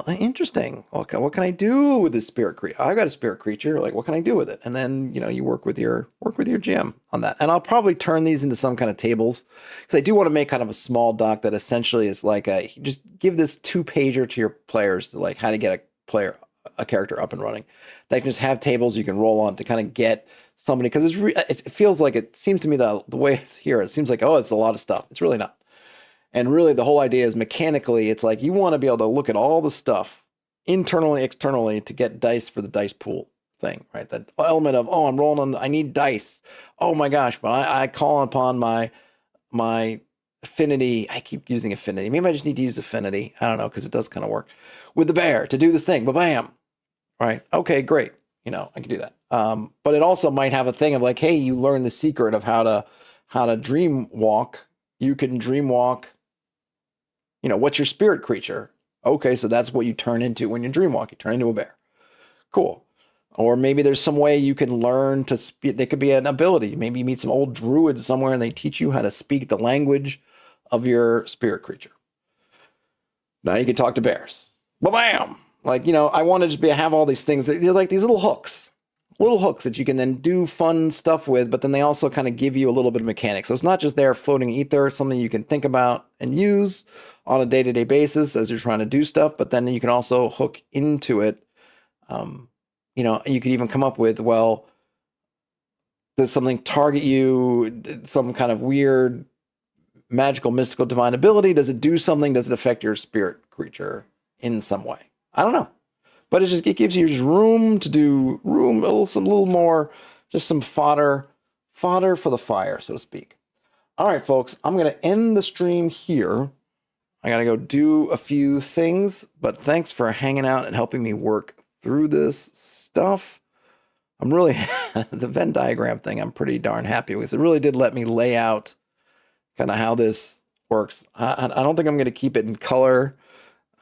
Interesting. Okay, what can I do with this spirit creature? I got a spirit creature. Like, what can I do with it? And then you work with your GM on that. And I'll probably turn these into some kind of tables because I do want to make kind of a small doc that essentially is like just give this 2-pager to your players to like how to get a character up and running. They can just have tables you can roll on to kind of get somebody because it feels like it seems to me that the way it's here it seems like it's a lot of stuff. It's really not. And really, the whole idea is mechanically, it's like you want to be able to look at all the stuff internally, externally to get dice for the dice pool thing, right? That element of, I'm rolling I need dice. Oh my gosh, but I call upon my affinity. I keep using affinity. Maybe I just need to use affinity. I don't know, because it does kind of work with the bear to do this thing. Bam, right? Okay, great. I can do that. But it also might have a thing of like, hey, you learn the secret of how to dream walk. You can dream walk. What's your spirit creature? Okay, so that's what you turn into when you dreamwalk. You turn into a bear. Cool. Or maybe there's some way you can learn to speak. There could be an ability. Maybe you meet some old druids somewhere and they teach you how to speak the language of your spirit creature. Now you can talk to bears. Bam! Like, I want to just have all these things. They're like these little hooks that you can then do fun stuff with, but then they also kind of give you a little bit of mechanics. So it's not just there floating ether, something you can think about and use on a day-to-day basis as you're trying to do stuff, but then you can also hook into it. You could even come up with, well, does something target you, some kind of weird magical, mystical, divine ability? Does it do something? Does it affect your spirit creature in some way? I don't know. But it gives you room to do a little more, just some fodder for the fire, so to speak. All right, folks, I'm going to end the stream here. I got to go do a few things, but thanks for hanging out and helping me work through this stuff. I'm really, the Venn diagram thing, I'm pretty darn happy with. It really did let me lay out kind of how this works. I don't think I'm going to keep it in color.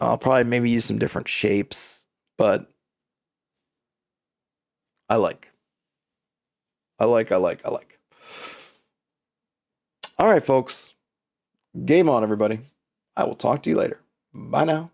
I'll probably maybe use some different shapes, but I like. All right, folks. Game on, everybody. I will talk to you later. Bye now.